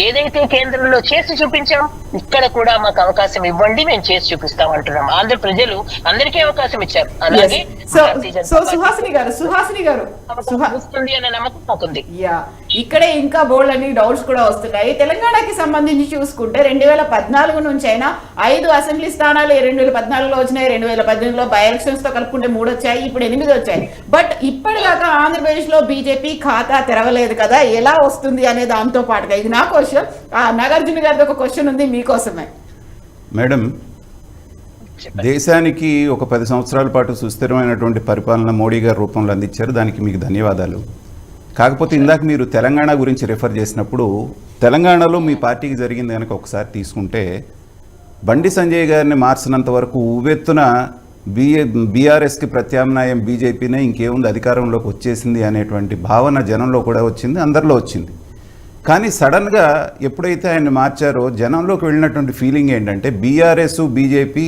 ఏదైతే కేంద్రంలో చేసి చూపించాం ఇక్కడ కూడా మాకు అవకాశం ఇవ్వండి, మేము చేసి చూపిస్తాం అంటున్నాం. ఆంధ్ర ప్రజలు అందరికీ అవకాశం ఇచ్చారు. అలాగే
సుహాసిని గారు
వస్తుంది అనే నమ్మకం మాకుంది.
ఇక్కడే ఇంకా బోల్డ్ అని డౌట్స్ కూడా వస్తున్నాయి. తెలంగాణకి సంబంధించి చూసుకుంటే 2014 నుంచి అయినా 5 అసెంబ్లీ స్థానాలు 2014లో వచ్చినాయి, 2018లో బై ఎలక్షన్స్ తో కలుపుకుంటే 3 వచ్చాయి, ఇప్పుడు 8 వచ్చాయి. బట్ ఇప్పటిదాకా ఆంధ్రప్రదేశ్ లో బీజేపీ ఖాతా తెరవలేదు కదా, ఎలా వస్తుంది అనే దాంతో పాటుగా ఇది నా క్వశ్చన్. నాగార్జున గారిది ఒక క్వశ్చన్ ఉంది మీకోసమే.
మేడం, దేశానికి ఒక 10 సంవత్సరాల పాటు సుస్థిరమైనటువంటి పరిపాలన మోడీ గారి రూపంలో అందించారు, దానికి మీకు ధన్యవాదాలు. కాకపోతే ఇందాక మీరు తెలంగాణ గురించి రిఫర్ చేసినప్పుడు తెలంగాణలో మీ పార్టీకి జరిగింది కనుక ఒకసారి తీసుకుంటే బండి సంజయ్ గారిని మార్చినంత వరకు ఉవ్వెత్తున బీఆర్ఎస్కి ప్రత్యామ్నాయం బీజేపీనే ఇంకేముంది అధికారంలోకి వచ్చేసింది అనేటువంటి భావన జనంలో కూడా వచ్చింది, అందరిలో వచ్చింది. కానీ సడన్గా ఎప్పుడైతే ఆయన్ని మార్చారో జనంలోకి వెళ్ళినటువంటి ఫీలింగ్ ఏంటంటే బీఆర్ఎస్ బీజేపీ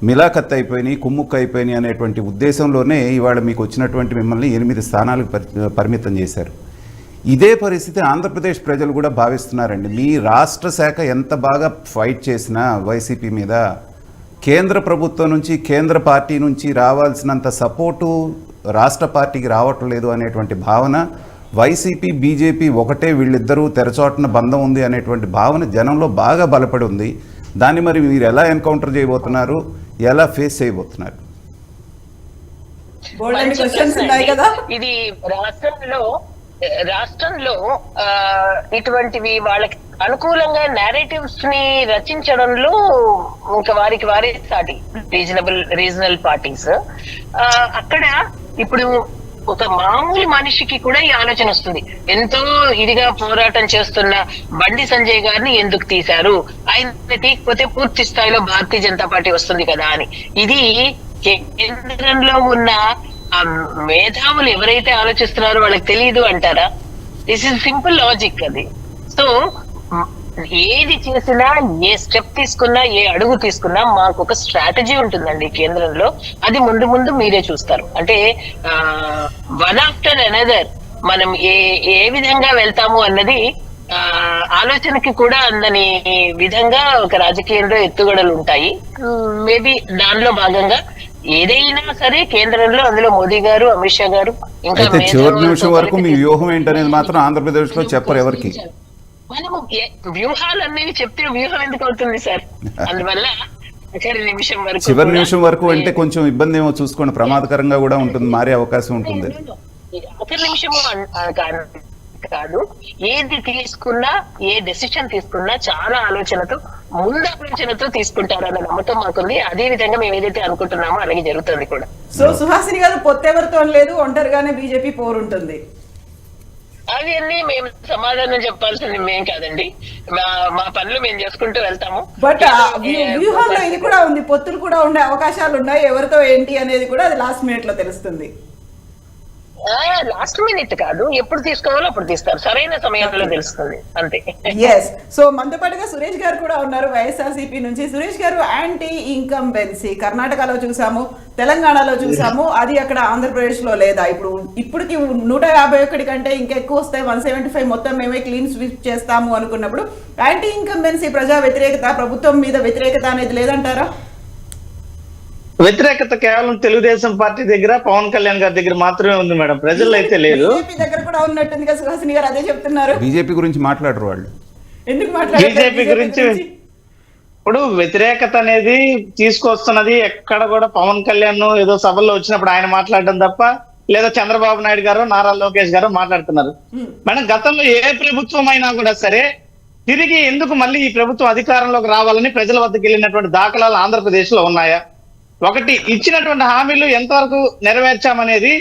మిలాఖత్ అయిపోయినాయి, కుమ్ముక్కు అయిపోయినాయి అనేటువంటి ఉద్దేశంలోనే ఇవాళ మీకు వచ్చినటువంటి మిమ్మల్ని 8 స్థానాలకు పరిమితం చేశారు. ఇదే పరిస్థితి ఆంధ్రప్రదేశ్ ప్రజలు కూడా భావిస్తున్నారండి. మీ రాష్ట్ర శాఖ ఎంత బాగా ఫైట్ చేసినా వైసీపీ మీద కేంద్ర ప్రభుత్వం నుంచి కేంద్ర పార్టీ నుంచి రావాల్సినంత సపోర్టు రాష్ట్ర పార్టీకి రావటం లేదు అనేటువంటి భావన, వైసీపీ బీజేపీ ఒకటే, వీళ్ళిద్దరూ తెరచోటన బంధం ఉంది అనేటువంటి భావన జనంలో బాగా బలపడి ఉంది. దాన్ని మరి మీరు ఎలా ఎన్కౌంటర్ చేయబోతున్నారు, ఎలా ఫేస్ చేయబోతున్నారు?
ఇది రాష్ట్రంలో ఇటువంటివి వాళ్ళకి అనుకూలంగా నేరేటివ్స్ ని రచించడంలో ఇంకా వారి సాటి రీజనల్ పార్టీస్ అక్కడ ఇప్పుడు ఒక మామూలు మనిషికి కూడా ఈ ఆలోచన వస్తుంది. ఎంతో ఇదిగా పోరాటం చేస్తున్న బండి సంజయ్ గారిని ఎందుకు తీశారు, ఆయన తీయకపోతే పూర్తి స్థాయిలో భారతీయ జనతా పార్టీ వస్తుంది కదా అని. ఇది కేంద్రంలో ఉన్న ఆ మేధావులు ఎవరైతే ఆలోచిస్తున్నారో వాళ్ళకి తెలియదు అంటారా? దిస్ ఇస్ సింపుల్ లాజిక్ అది. సో ఏది చేసినా, ఏ స్టెప్ తీసుకున్నా, ఏ అడుగు తీసుకున్నా మాకు ఒక స్ట్రాటజీ ఉంటుందండి కేంద్రంలో. అది ముందు మీరే చూస్తారు. అంటే వన్ ఆఫ్టర్ అనదర్ మనం ఏ విధంగా వెళ్తాము అన్నది ఆలోచనకి కూడా అందని విధంగా ఒక రాజకీయంలో ఎత్తుగడలు ఉంటాయి. మేబీ దానిలో భాగంగా ఏదైనా సరే కేంద్రంలో అందులో మోదీ గారు, అమిత్ షా గారు, ఇంకా
చివరి నిమిషం వరకు మీ వ్యూహం ఏంటనేది మాత్రం ఆంధ్రప్రదేశ్ లో చెప్పరు ఎవరికి.
మనము వ్యూహాలన్నీ చెప్తే వ్యూహం ఎందుకు అవుతుంది సార్? అందువల్ల
చివరి నిమిషం వరకు అంటే కొంచెం ఇబ్బంది ఏమో చూసుకోండి, ప్రమాదకరంగా కూడా ఉంటుంది, మారే అవకాశం ఉంటుంది.
ఆఖరి నిమిషము కాదు, ఏది తీసుకున్నా, ఏ డెసిషన్ తీసుకున్నా చాలా ముందాలోచనతో తీసుకుంటారన్న నమ్మకం మాకుంది. అదే విధంగా మేము ఏదైతే అనుకుంటున్నామో అలాగే జరుగుతుంది కూడా.
సో సుహాసిని గారు పొత్తెవరితో లేదు, ఒంటరిగానే బీజేపీ పోరుంటుంది.
అవన్నీ మేము సమాధానం చెప్పాల్సింది మేం కాదండి, మా పనులు మేము చేసుకుంటూ వెళ్తాము.
బట్ వ్యూహంలో ఇది కూడా ఉంది, పొత్తులు కూడా ఉండే అవకాశాలు ఉన్నాయి. ఎవరితో ఏంటి అనేది కూడా అది లాస్ట్ మినిట్ లో తెలుస్తుంది.
లాస్ట్ మినిట్ కాదు, ఎప్పుడు తీసుకోవాలో అప్పుడు తీస్తారు, సరైన సమయంలో తెలుస్తుంది అంతే.
ఎస్. సో మనతో పాటుగా సురేష్ గారు కూడా ఉన్నారు వైఎస్ఆర్సీపీ నుంచి. సురేష్ గారు, యాంటీ ఇన్కంబెన్సీ కర్ణాటకలో చూసాము, తెలంగాణలో చూసాము, అది అక్కడ ఆంధ్రప్రదేశ్ లో లేదా? ఇప్పటికి 151 కంటే ఇంకెక్కువ వస్తాయి, 175 మొత్తం మేమే క్లీన్ స్వీప్ చేస్తాము అనుకున్నప్పుడు యాంటీ ఇన్కంబెన్సీ, ప్రజా వ్యతిరేకత, ప్రభుత్వం మీద వ్యతిరేకత అనేది లేదంటారా?
వ్యతిరేకత కేవలం తెలుగుదేశం పార్టీ దగ్గర, పవన్ కళ్యాణ్ గారి దగ్గర మాత్రమే ఉంది మేడం, ప్రజల్లో అయితే లేదు.
బీజేపీ దగ్గర కూడా ఉన్నట్టుంది కదా సుహాసిని గారు, అదే చెప్తున్నారు.
బీజేపీ గురించి మాట్లాడరు వాళ్ళు.
ఎందుకు మాట్లాడారు
బీజేపీ గురించి? ఇప్పుడు వ్యతిరేకత అనేది తీసుకొస్తున్నది ఎక్కడ కూడా పవన్ కళ్యాణ్ ఏదో సభల్లో వచ్చినప్పుడు ఆయన మాట్లాడడం తప్ప, లేదా చంద్రబాబు నాయుడు గారు, నారా లోకేష్ గారు మాట్లాడుతున్నారు. మేడం, గతంలో ఏ ప్రభుత్వం అయినా కూడా సరే తిరిగి ఎందుకు మళ్ళీ ఈ ప్రభుత్వం అధికారంలోకి రావాలని ప్రజల వద్దకు వెళ్ళినటువంటి దాఖలాలు ఆంధ్రప్రదేశ్ లో ఉన్నాయా? ఒకటి, ఇచ్చినటువంటి హామీలు ఎంతవరకు నెరవేర్చామనేది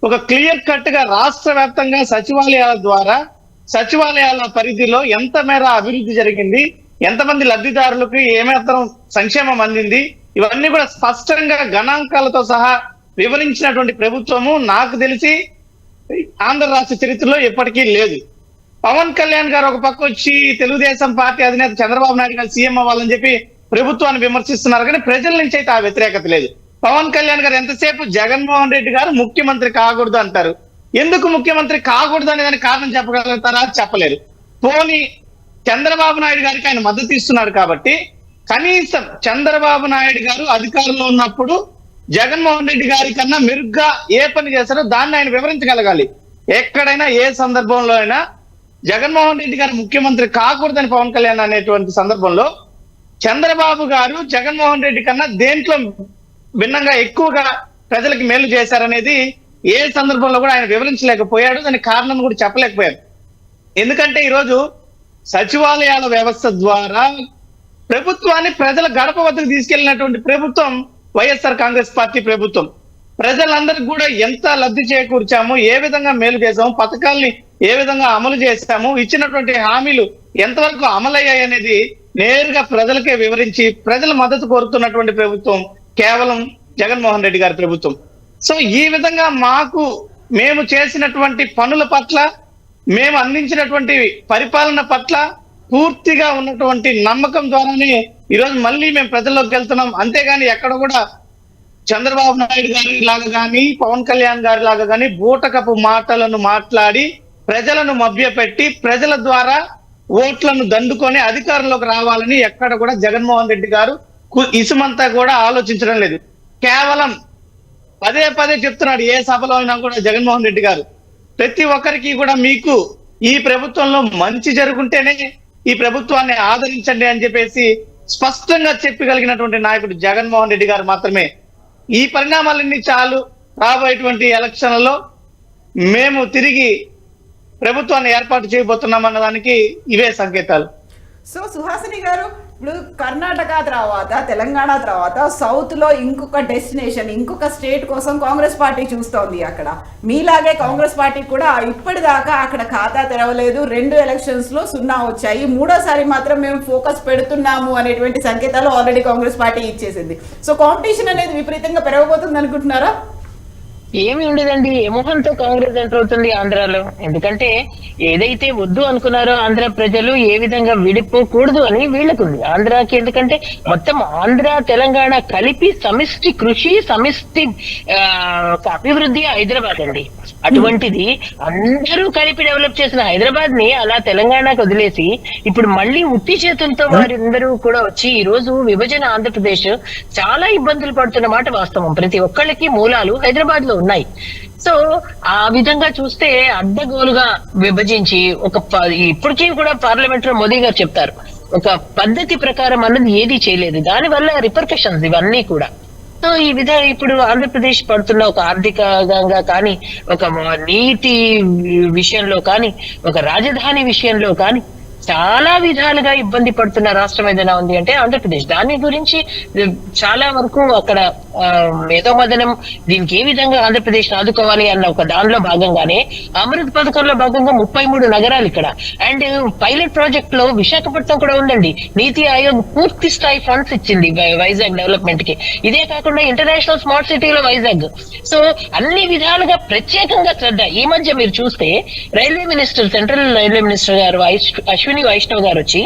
ఒక క్లియర్ కట్ గా రాష్ట్ర వ్యాప్తంగా సచివాలయాల ద్వారా, సచివాలయాల పరిధిలో ఎంత మేర అభివృద్ధి జరిగింది, ఎంతమంది లబ్ధిదారులకు ఏమాత్రం సంక్షేమం అందింది, ఇవన్నీ కూడా స్పష్టంగా గణాంకాలతో సహా వివరించినటువంటి ప్రభుత్వము నాకు తెలిసి ఆంధ్ర రాష్ట్ర చరిత్రలో ఎప్పటికీ లేదు. పవన్ కళ్యాణ్ గారు ఒక పక్క వచ్చి తెలుగుదేశం పార్టీ అధినేత చంద్రబాబు నాయుడు గారు సీఎం అవ్వాలని చెప్పి ప్రభుత్వాన్ని విమర్శిస్తున్నారు, కానీ ప్రజల నుంచి అయితే ఆ వ్యతిరేకత లేదు. పవన్ కళ్యాణ్ గారు ఎంతసేపు జగన్మోహన్ రెడ్డి గారు ముఖ్యమంత్రి కాకూడదు అంటారు. ఎందుకు ముఖ్యమంత్రి కాకూడదు అనే దానికి కారణం చెప్పగలుగుతారా? చెప్పలేరు. పోనీ చంద్రబాబు నాయుడు గారికి ఆయన మద్దతు ఇస్తున్నాడు కాబట్టి కనీసం చంద్రబాబు నాయుడు గారు అధికారంలో ఉన్నప్పుడు జగన్మోహన్ రెడ్డి గారి కన్నా మెరుగ్గా ఏ పని చేశారో దాన్ని ఆయన వివరించగలగాలి. ఎక్కడైనా ఏ సందర్భంలో అయినా జగన్మోహన్ రెడ్డి గారు ముఖ్యమంత్రి కాకూడదని పవన్ కళ్యాణ్ అనేటువంటి సందర్భంలో చంద్రబాబు గారు జగన్మోహన్ రెడ్డి కన్నా దేంట్లో భిన్నంగా ఎక్కువగా ప్రజలకు మేలు చేశారనేది ఏ సందర్భంలో కూడా ఆయన వివరించలేకపోయాడు. దానికి కారణం కూడా చెప్పలేకపోయారు. ఎందుకంటే ఈరోజు సచివాలయాల వ్యవస్థ ద్వారా ప్రభుత్వాన్ని ప్రజల గడప వద్దకు తీసుకెళ్లినటువంటి ప్రభుత్వం వైఎస్ఆర్ కాంగ్రెస్ పార్టీ ప్రభుత్వం. ప్రజలందరికీ కూడా ఎంత లబ్ధి చేకూర్చాము, ఏ విధంగా మేలు చేశాము, పథకాల్ని ఏ విధంగా అమలు చేశాము, ఇచ్చినటువంటి హామీలు ఎంతవరకు అమలయ్యాయి అనేది నేరుగా ప్రజలకే వివరించి ప్రజల మద్దతు కోరుతున్నటువంటి ప్రభుత్వం కేవలం జగన్మోహన్ రెడ్డి గారి ప్రభుత్వం. సో ఈ విధంగా మేము చేసినటువంటి పనుల పట్ల, మేము అందించినటువంటి పరిపాలన పట్ల పూర్తిగా ఉన్నటువంటి నమ్మకం ద్వారానే ఈరోజు మళ్ళీ మేము ప్రజల్లోకి వెళ్తున్నాం. అంతేగాని ఎక్కడ కూడా చంద్రబాబు నాయుడు గారి లాగా కానీ, పవన్ కళ్యాణ్ గారి లాగా కానీ బూటకపు మాటలను మాట్లాడి ప్రజలను మభ్యపెట్టి ప్రజల ద్వారా ఓట్లను దండుకొని అధికారంలోకి రావాలని ఎక్కడ కూడా జగన్మోహన్ రెడ్డి గారు ఇసుమంతా కూడా ఆలోచించడం లేదు. కేవలం పదే పదే చెప్తున్నాడు ఏ సభలో అయినా కూడా జగన్మోహన్ రెడ్డి గారు, ప్రతి ఒక్కరికి కూడా మీకు ఈ ప్రభుత్వంలో మంచి జరుగుంటేనే ఈ ప్రభుత్వాన్ని ఆదరించండి అని చెప్పేసి స్పష్టంగా చెప్పగలిగినటువంటి నాయకుడు జగన్మోహన్ రెడ్డి గారు మాత్రమే. ఈ పరిణామాలన్నీ చాలు, రాబోయేటువంటి ఎలక్షన్లలో మేము తిరిగి ప్రభుత్వాన్ని ఏర్పాటు చేయబోతున్నాం అన్నదానికి ఇవే సంకేతాలు.
సో సుహాసిని గారు, ఇప్పుడు కర్ణాటక తర్వాత, తెలంగాణ తర్వాత సౌత్ లో ఇంకొక డెస్టినేషన్, ఇంకొక స్టేట్ కోసం కాంగ్రెస్ పార్టీ చూస్తోంది. అక్కడ మీలాగే కాంగ్రెస్ పార్టీ కూడా ఇప్పటిదాకా అక్కడ ఖాతా తెరవలేదు. 2 ఎలక్షన్స్ లో 0 వచ్చాయి. 3వసారి మాత్రం మేము ఫోకస్ పెడుతున్నాము అనేటువంటి సంకేతాలు ఆల్రెడీ కాంగ్రెస్ పార్టీ ఇచ్చేసింది. సో కాంపిటీషన్ అనేది విపరీతంగా పెరగబోతుంది అనుకుంటున్నారా?
ఏమి ఉండదండి, ఎమోహంతో కాంగ్రెస్ ఎంటర్ అవుతుంది ఆంధ్రాలో. ఎందుకంటే ఏదైతే వద్దు అనుకున్నారో ఆంధ్ర ప్రజలు, ఏ విధంగా విడిపోకూడదు అని వీళ్ళకుంది ఆంధ్రాకి. ఎందుకంటే మొత్తం ఆంధ్ర తెలంగాణ కలిపి సమిష్టి కృషి, సమిష్టి అభివృద్ధి హైదరాబాద్ అండి. అటువంటిది అందరూ కలిపి డెవలప్ చేసిన హైదరాబాద్ ని అలా తెలంగాణకు వదిలేసి ఇప్పుడు మళ్ళీ ఉత్తి చేతులతో వారందరూ కూడా వచ్చి ఈ రోజు విభజన ఆంధ్రప్రదేశ్ చాలా ఇబ్బందులు పడుతున్న మాట వాస్తవం. ప్రతి ఒక్కళ్ళకి మూలాలు హైదరాబాద్ లో ఉన్నాయి. సో ఆ విధంగా చూస్తే అడ్డగోలుగా విభజించి ఇప్పటికీ కూడా పార్లమెంట్ లో మోదీ గారు చెప్తారు, ఒక పద్ధతి ప్రకారం అన్నది ఏది చేయలేదు. దాని వల్ల రిపర్కషన్స్ ఇవన్నీ కూడా. సో ఈ విధంగా ఇప్పుడు ఆంధ్రప్రదేశ్ పడుతున్న ఒక ఆర్థికంగా కానీ, ఒక నీటి విషయంలో కానీ, ఒక రాజధాని విషయంలో కానీ చాలా విధాలుగా ఇబ్బంది పడుతున్న రాష్ట్రం ఏదైనా ఉంది అంటే ఆంధ్రప్రదేశ్. దాని గురించి చాలా వరకు అక్కడ మేధోమదనం, దీనికి ఏ విధంగా ఆంధ్రప్రదేశ్ ఆదుకోవాలి అన్న ఒక దానిలో భాగంగానే అమృత్ పథకంలో భాగంగా 33 నగరాలు ఇక్కడ. అండ్ పైలట్ ప్రాజెక్ట్ లో విశాఖపట్నం కూడా ఉందండి. నీతి ఆయోగ్ పూర్తి స్థాయి ఫండ్స్ ఇచ్చింది వైజాగ్ డెవలప్మెంట్ కి. ఇదే కాకుండా ఇంటర్నేషనల్ స్మార్ట్ సిటీలో వైజాగ్. సో అన్ని విధాలుగా ప్రత్యేకంగా శ్రద్ధ. ఈ మధ్య మీరు చూస్తే railway minister, central railway minister గారు అశ్విని వైష్ణవ్ గారు వచ్చి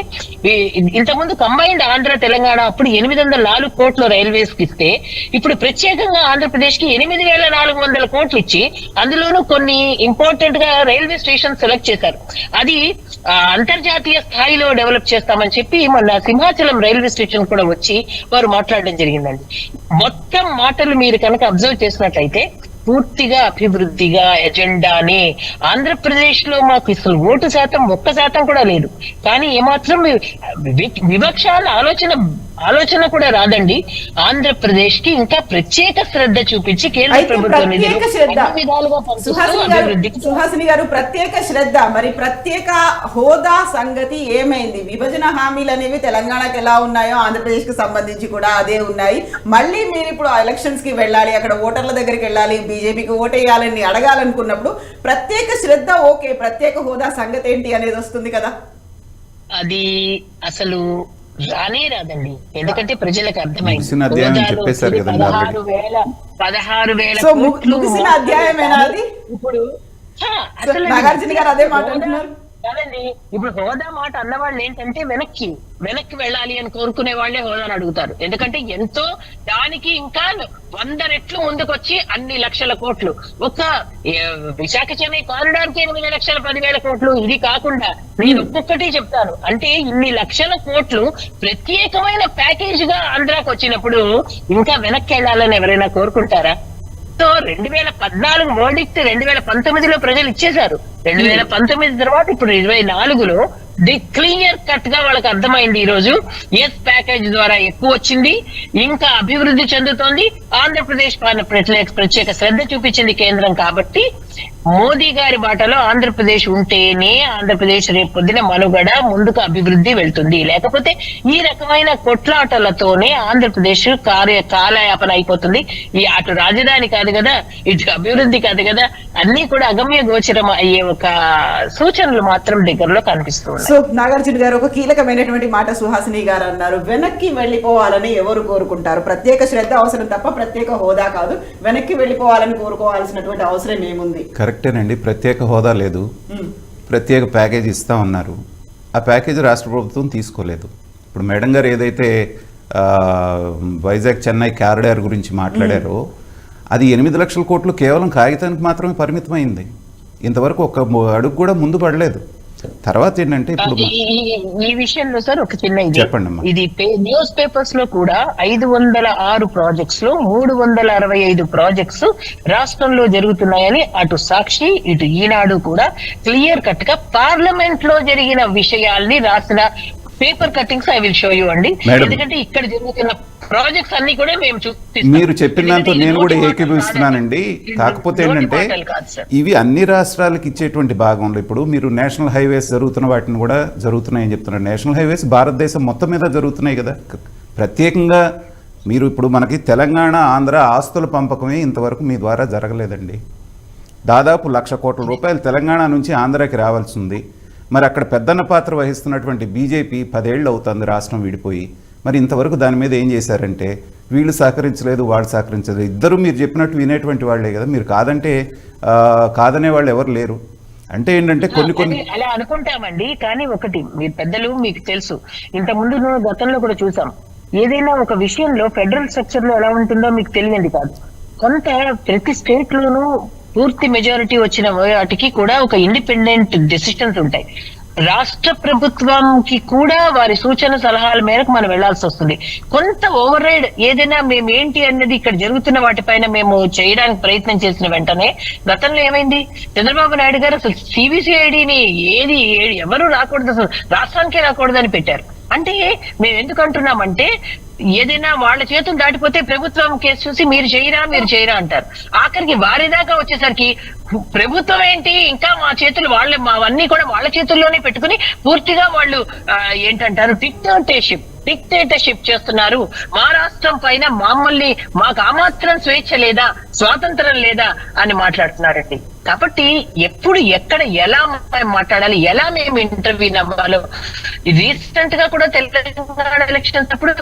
ఇంతకుముందు కంబైన్డ్ ఆంధ్ర తెలంగాణ అప్పుడు 804 కోట్లు రైల్వేస్ కి ఇస్తే ఇప్పుడు ప్రత్యేకంగా ఆంధ్రప్రదేశ్ కి 8400 కోట్లు ఇచ్చి అందులోనూ కొన్ని ఇంపార్టెంట్ గా రైల్వే స్టేషన్ సెలెక్ట్ చేశారు. అది అంతర్జాతీయ స్థాయిలో డెవలప్ చేస్తామని చెప్పి మొన్న సింహాచలం రైల్వే స్టేషన్ కూడా వచ్చి వారు మాట్లాడడం జరిగిందండి. మొత్తం మాటలు మీరు కనుక అబ్జర్వ్ చేసినట్లయితే పూర్తిగా అభివృద్ధిగా ఎజెండానే. ఆంధ్రప్రదేశ్ లో మాకు అసలు ఓటు శాతం 1% కూడా లేదు. కానీ ఏమాత్రం వివక్ష ఆలోచన కూడా రాదండి. ఆంధ్రప్రదేశ్ కి ఇంకా ప్రత్యేక శ్రద్ధ చూపించి కేంద్ర ప్రభుత్వం
సుహాసిని గారు ప్రత్యేక శ్రద్ధ, మరి ప్రత్యేక హోదా సంగతి ఏమైంది? విభజన హామీలు అనేవి తెలంగాణకి ఎలా ఉన్నాయో ఆంధ్రప్రదేశ్ కి సంబంధించి కూడా అదే ఉన్నాయి. మళ్ళీ మీరు ఇప్పుడు ఎలక్షన్స్ కి వెళ్ళాలి, అక్కడ ఓటర్ల దగ్గరికి వెళ్ళాలి, బీజేపీకి ఓటేయాలని అడగాలనుకున్నప్పుడు ప్రత్యేక శ్రద్ధ ఓకే, ప్రత్యేక హోదా సంగతి ఏంటి అనేది వస్తుంది కదా.
అది అసలు రానే రాదండి. ఎందుకంటే ప్రజలకు అర్థమైంది.
16,000 ముగిసిన అధ్యాయమేనా అది?
ఇప్పుడు
నాగార్జున గారు అదే మాట అంటున్నారు
కాదండి. ఇప్పుడు హోదా మాట అన్నవాళ్ళు ఏంటంటే వెనక్కి వెళ్ళాలి అని కోరుకునే వాళ్ళే హోదాను అడుగుతారు. ఎందుకంటే ఎంతో దానికి ఇంకా 100 రెట్లు ముందుకొచ్చి అన్ని లక్షల కోట్లు, ఒక విశాఖ చెన్నై కారిడార్ కి 8,10,000 కోట్లు. ఇది కాకుండా నేను ఒక్కొక్కటి చెప్తాను. అంటే ఇన్ని లక్షల కోట్లు ప్రత్యేకమైన ప్యాకేజ్ గా ఆంధ్రాకి వచ్చినప్పుడు ఇంకా వెనక్కి వెళ్ళాలని ఎవరైనా కోరుకుంటారా? సో 2014 వర్డిక్ట్ 2019లో ప్రజలు ఇచ్చేశారు. 2019 తర్వాత ఇప్పుడు 2024లో క్లియర్ కట్ గా వాళ్ళకి అర్థమైంది. ఈ రోజు ఎస్ ప్యాకేజ్ ద్వారా ఎక్కువ వచ్చింది, ఇంకా అభివృద్ధి చెందుతోంది. ఆంధ్రప్రదేశ్ ప్రత్యేక శ్రద్ధ చూపించింది కేంద్రం. కాబట్టి మోదీ గారి బాటలో ఆంధ్రప్రదేశ్ ఉంటేనే ఆంధ్రప్రదేశ్ రేపు పొద్దున మనుగడ ముందుకు అభివృద్ధి వెళ్తుంది. లేకపోతే ఈ రకమైన కొట్లాటలతోనే ఆంధ్రప్రదేశ్ కాలయాపన అయిపోతుంది. ఈ అటు రాజధాని కాదు కదా, ఇటు అభివృద్ధి కాదు కదా, అన్ని కూడా అగమ్య గోచరం అయ్యే ఒక సూచనలు మాత్రం దగ్గరలో కనిపిస్తున్నాయి.
సో నాగార్జున గారు ఒక కీలకమైనటువంటి మాట సుహాసిని గారు అన్నారు. వెనక్కి వెళ్ళిపోవాలని ఎవరు కోరుకుంటారు? ప్రత్యేక శ్రద్ధ అవసరం తప్ప ప్రత్యేక హోదా కాదు. వెనక్కి వెళ్ళిపోవాలని కోరుకోవాల్సినటువంటి అవసరం ఏముంది?
కరెక్టేనండి. ప్రత్యేక హోదా లేదు, ప్రత్యేక ప్యాకేజ్ ఇస్తా ఉన్నారు. ఆ ప్యాకేజ్ రాష్ట్ర ప్రభుత్వం తీసుకోలేదు. ఇప్పుడు మేడం గారు ఏదైతే వైజాగ్ చెన్నై కారిడార్ గురించి మాట్లాడారో అది 8 లక్షల కోట్లు కేవలం కాగితానికి మాత్రమే పరిమితమైంది. ఇంతవరకు ఒక అడుగు కూడా ముందు పడలేదు. తర్వాత ఏంటంటే ఇప్పుడు
ఈ విషయంలో సార్ ఒక చిన్న
చెప్పండి.
ఇది న్యూస్ పేపర్స్ లో కూడా 506 ప్రాజెక్ట్స్ లో 365 ప్రాజెక్ట్స్ రాష్ట్రంలో జరుగుతున్నాయని అటు సాక్షి ఇటు ఈనాడు కూడా క్లియర్ కట్ గా పార్లమెంట్ లో జరిగిన విషయాల్ని రాసిన paper cuttings I will show you అండి. ఎందుకంటే ఇక్కడ జరుగుతున్న ప్రాజెక్ట్స్ అన్ని కూడా మేము
మీరు చెప్పిన దాంతో నేను కూడా ఏకీభవిస్తున్నానండి. కాకపోతే ఏంటంటే ఇవి అన్ని రాష్ట్రాలకు ఇచ్చేటువంటి భాగంలో ఇప్పుడు మీరు నేషనల్ హైవేస్ జరుగుతున్న వాటిని కూడా జరుగుతున్నాయని చెప్తున్నారు. నేషనల్ హైవేస్ భారతదేశం మొత్తం మీద జరుగుతున్నాయి కదా. ప్రత్యేకంగా మీరు ఇప్పుడు మనకి తెలంగాణ ఆంధ్ర ఆస్తుల పంపకమే ఇంతవరకు మీ ద్వారా జరగలేదండి. దాదాపు 1,00,000 కోట్ల రూపాయలు తెలంగాణ నుంచి ఆంధ్రాకి రావాల్సి ఉంది. మరి అక్కడ పెద్దన్న పాత్ర వహిస్తున్నటువంటి బీజేపీ 10 ఏళ్ళు అవుతుంది రాష్ట్రం విడిపోయి. మరి ఇంతవరకు దాని మీద ఏం చేశారంటే వీళ్ళు సహకరించలేదు, వాళ్ళు సహకరించలేదు. ఇద్దరు మీరు చెప్పినట్టు వినేటువంటి వాళ్ళే కదా. మీరు కాదనే వాళ్ళు ఎవరు లేరు. అంటే ఏంటంటే కొన్ని
అలా అనుకుంటామండి. కానీ ఒకటి మీరు పెద్దలు మీకు తెలుసు, ఇంత ముందు గతంలో కూడా చూసాం. ఏదైనా ఒక విషయంలో ఫెడరల్ స్ట్రక్చర్ లో ఎలా ఉంటుందో మీకు తెలియదు కాదు. కొంత ప్రతి స్టేట్ లోనూ పూర్తి మెజారిటీ వచ్చిన వాటికి కూడా ఒక ఇండిపెండెంట్ డెసిషన్స్ ఉంటాయి. రాష్ట్ర ప్రభుత్వంకి కూడా వారి సూచన సలహాల మేరకు మనం వెళ్లాల్సి వస్తుంది. కొంత ఓవర్ రైడ్ ఏదైనా మేము ఏంటి అన్నది ఇక్కడ జరుగుతున్న వాటిపైన మేము చేయడానికి ప్రయత్నం చేసిన వెంటనే గతంలో ఏమైంది? చంద్రబాబు నాయుడు గారు అసలు సిబిసిఐడిని ఎవరు రాకూడదు, అసలు రాష్ట్రానికే రాకూడదని పెట్టారు. అంటే మేము ఎందుకు అంటున్నామంటే ఏదైనా వాళ్ళ చేతులు దాటిపోతే ప్రభుత్వం కేసు చూసి మీరు చేయరా అంటారు. ఆఖరికి వారి దాకా వచ్చేసరికి ప్రభుత్వం ఏంటి, ఇంకా మా చేతులు మావన్నీ కూడా వాళ్ళ చేతుల్లోనే పెట్టుకుని పూర్తిగా వాళ్ళు ఏంటంటారు డిక్టేటర్షిప్ చేస్తున్నారు. మా రాష్ట్రం పైన మాకు మాత్రం స్వేచ్ఛ లేదా, స్వాతంత్రం లేదా అని మాట్లాడుతున్నారండి. కాబట్టి ఎప్పుడు ఎక్కడ ఎలా మాట్లాడాలి, ఎలా మేము ఇంటర్వ్యూ అవ్వాలో రీసెంట్ గా కూడా తెలంగాణ ఎలక్షన్స్ అప్పుడు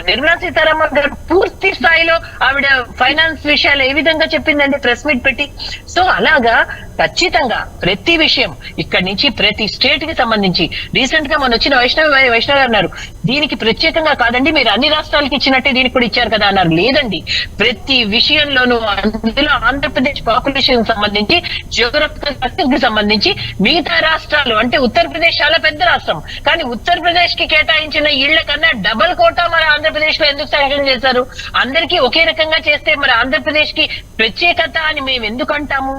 నిర్మలా సీతారామన్ గారు పూర్తి స్థాయిలో ఆవిడ ఫైనాన్స్ విషయాలు ఏ విధంగా చెప్పిందండి ప్రెస్ మీట్ పెట్టి. సో అలాగా ఖచ్చితంగా ప్రతి విషయం ఇక్కడి నుంచి ప్రతి స్టేట్ కి సంబంధించి రీసెంట్ గా మన వచ్చిన వైష్ణవ్ గారు అన్నారు దీనికి ప్రత్యేకంగా కాదండి, మీరు అన్ని రాష్ట్రాలకి ఇచ్చినట్టే దీనికి కూడా ఇచ్చారు కదా అన్నారు. లేదండి, ప్రతి విషయంలోనూ అందులో ఆంధ్రప్రదేశ్ పాపులేషన్ సంబంధించి జియోగ్రఫికల్ కి సంబంధించి మిగతా రాష్ట్రాలు అంటే ఉత్తరప్రదేశ్ చాలా పెద్ద రాష్ట్రం, కానీ ఉత్తరప్రదేశ్ కి కేటాయించిన ఇళ్ల కన్నా డబల్ కోటా మరి ఆంధ్రప్రదేశ్ లో ఎందుకు శాంక్షన్ చేశారు? అందరికీ ఒకే రకంగా చేస్తే మరి ఆంధ్రప్రదేశ్ కి ప్రత్యేకత అని మేము ఎందుకు అంటాము?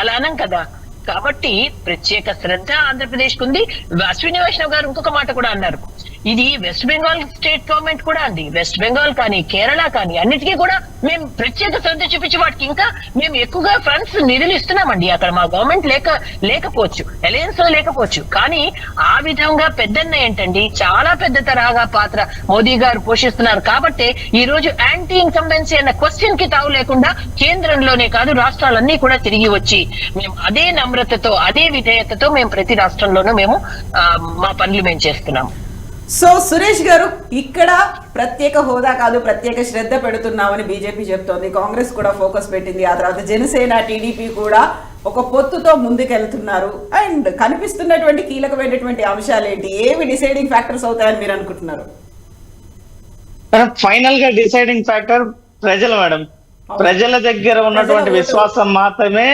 అలా అనం కదా. కాబట్టి ప్రత్యేక శ్రద్ధ ఆంధ్రప్రదేశ్ కు ఉంది. అశ్విని వైష్ణవ్ గారు ఇంకొక మాట కూడా అన్నారు, ఇది వెస్ట్ బెంగాల్ స్టేట్ గవర్నమెంట్ కూడా అండి, వెస్ట్ బెంగాల్ కానీ కేరళ కానీ అన్నిటికీ కూడా మేము ప్రత్యేక శ్రద్ధ చూపించి వాటికి ఇంకా మేము ఎక్కువగా ఫండ్స్ నిధులు ఇస్తున్నామండి. అక్కడ మా గవర్నమెంట్ లేకపోవచ్చు, అలయన్స్ లో లేకపోవచ్చు, కానీ ఆ విధంగా పెద్దన్న ఏంటండి చాలా పెద్ద తరహాగా పాత్ర మోదీ గారు పోషిస్తున్నారు. కాబట్టి ఈ రోజు యాంటీ ఇన్కంబెన్సీ అన్న క్వశ్చన్ కి తావు లేకుండా కేంద్రంలోనే కాదు రాష్ట్రాలన్నీ కూడా తిరిగి వచ్చి మేము అదే నమ్రతతో అదే విధేయతతో మేము ప్రతి రాష్ట్రంలోనూ మేము మా పనులు మేము చేస్తున్నాము.
సో సురేష్ గారు, ఇక్కడ ప్రత్యేక హోదా కాదు ప్రత్యేక శ్రద్ధ పెడుతున్నామని బీజేపీ చెప్తోంది, కాంగ్రెస్ కూడా ఫోకస్ పెట్టింది, ఆ తర్వాత జనసేన టీడీపీ కూడా ఒక పొత్తుతో ముందుకెళ్తున్నారు. అండ్ కనిపిస్తున్నటువంటి కీలకమైనటువంటి అంశాలు ఏంటి, ఏవి డిసైడింగ్ ఫ్యాక్టర్స్ అవుతాయని మీరు అనుకుంటున్నారు?
ఫైనల్ గా డిసైడింగ్ ఫ్యాక్టర్ ప్రజలు మేడం. ప్రజల దగ్గర ఉన్నటువంటి విశ్వాసం మాత్రమే,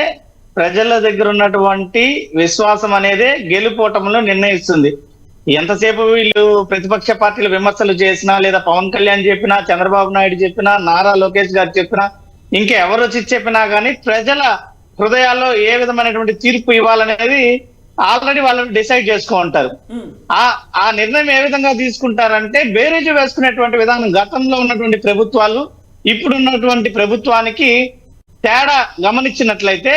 ప్రజల దగ్గర ఉన్నటువంటి విశ్వాసం అనేదే గెలుపోటములను నిర్ణయిస్తుంది. ఎంతసేపు వీళ్ళు ప్రతిపక్ష పార్టీలు విమర్శలు చేసినా, లేదా పవన్ కళ్యాణ్ చెప్పినా, చంద్రబాబు నాయుడు చెప్పినా, నారా లోకేష్ గారు చెప్పినా, ఇంకా ఎవరు వచ్చి చెప్పినా కానీ ప్రజల హృదయాల్లో ఏ విధమైనటువంటి తీర్పు ఇవ్వాలనేది ఆల్రెడీ వాళ్ళు డిసైడ్ చేసుకో ఉంటారు. ఆ నిర్ణయం ఏ విధంగా తీసుకుంటారంటే బేరీజు వేసుకునేటువంటి విధానం. గతంలో ఉన్నటువంటి ప్రభుత్వాలు ఇప్పుడున్నటువంటి ప్రభుత్వానికి తేడా గమనించినట్లయితే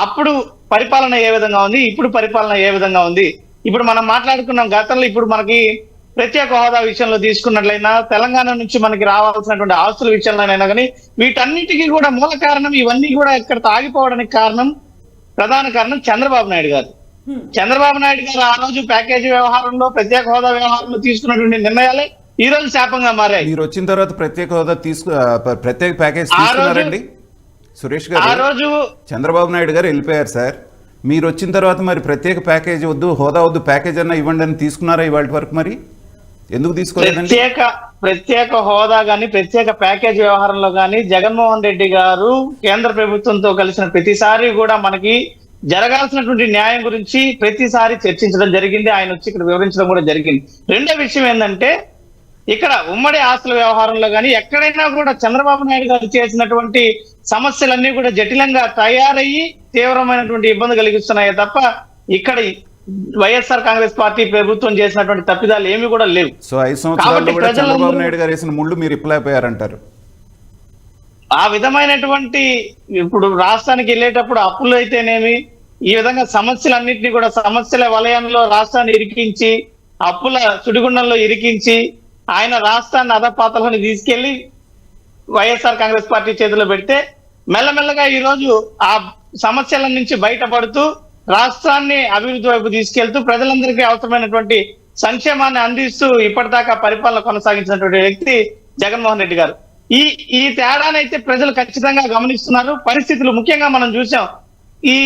అప్పుడు పరిపాలన ఏ విధంగా ఉంది, ఇప్పుడు పరిపాలన ఏ విధంగా ఉంది. ఇప్పుడు మనం మాట్లాడుకున్నాం గతంలో, ఇప్పుడు మనకి ప్రత్యేక హోదా విషయంలో తీసుకున్నట్లయినా, తెలంగాణ నుంచి మనకి రావాల్సినటువంటి ఆస్తుల విషయంలోనైనా కానీ వీటన్నిటికీ కూడా మూల కారణం, ఇవన్నీ కూడా ఇక్కడ ఆగిపోవడానికి ప్రధాన కారణం చంద్రబాబు నాయుడు గారు. చంద్రబాబు నాయుడు గారు ఆ రోజు ప్యాకేజీ వ్యవహారంలో, ప్రత్యేక హోదా వ్యవహారంలో తీసుకున్నటువంటి నిర్ణయాలే ఈ రోజు శాపంగా మారాయి.
మీరు వచ్చిన తర్వాత ప్రత్యేక హోదా ప్రత్యేక ప్యాకేజ్ తీసుకున్నారండి సురేష్ గారు?
ఆ రోజు
చంద్రబాబు నాయుడు గారు వెళ్ళిపోయారు సార్. మీరు వచ్చిన తర్వాత మరి ప్రత్యేక ప్యాకేజ్ వద్దు, హోదా వద్దు, ప్యాకేజ్ అన్నా ఇవ్వండి అని తీసుకున్నారా ఇవాళ వరకు? మరి ఎందుకు తీసుకోలేదండి?
ప్రత్యేక హోదా గాని ప్రత్యేక ప్యాకేజ్ వ్యవహారంలో గాని జగన్మోహన్ రెడ్డి గారు కేంద్ర ప్రభుత్వంతో కలిసిన ప్రతిసారి కూడా మనకి జరగాల్సినటువంటి న్యాయం గురించి ప్రతిసారి చర్చించడం జరిగింది. ఆయన వచ్చి ఇక్కడ వివరించడం కూడా జరిగింది. రెండో విషయం ఏంటంటే, ఇక్కడ ఉమ్మడి ఆస్తుల వ్యవహారంలో కానీ ఎక్కడైనా కూడా చంద్రబాబు నాయుడు గారు చేసినటువంటి సమస్యలన్నీ కూడా జటిలంగా తయారయ్యి తీవ్రమైనటువంటి ఇబ్బంది కలిగిస్తున్నాయే తప్ప ఇక్కడ వైఎస్ఆర్ కాంగ్రెస్ పార్టీ ప్రభుత్వం చేసినటువంటి తప్పిదాలు ఏమి కూడా లేవు.
సో 5 సంవత్సరాల్లో కూడా చంద్రబాబు నాయుడు గారు వేసిన ముళ్ళు మీరు ఇప్పలేకపోయారంటారు.
ఆ విధమైనటువంటి ఇప్పుడు రాష్ట్రానికి వెళ్ళేటప్పుడు అప్పులు అయితేనేమి, ఈ విధంగా సమస్యలన్నింటినీ కూడా సమస్యల వలయంలో రాష్ట్రాన్ని ఇరికించి, అప్పుల సుడిగుండంలో ఇరికించి ఆయన రాష్ట్రాన్ని అధపాతాలను తీసుకెళ్లి వైఎస్ఆర్ కాంగ్రెస్ పార్టీ చేతిలో పెడితే మెల్లమెల్లగా ఈ రోజు ఆ సమస్యల నుంచి బయటపడుతూ రాష్ట్రాన్ని అభివృద్ధి వైపు తీసుకెళ్తూ ప్రజలందరికీ అవసరమైనటువంటి సంక్షేమాన్ని అందిస్తూ ఇప్పటిదాకా పరిపాలన కొనసాగించినటువంటి వ్యక్తి జగన్మోహన్ రెడ్డి గారు. ఈ తేడానైతే ప్రజలు ఖచ్చితంగా గమనిస్తున్నారు. పరిస్థితులు ముఖ్యంగా మనం చూసాం, ఈ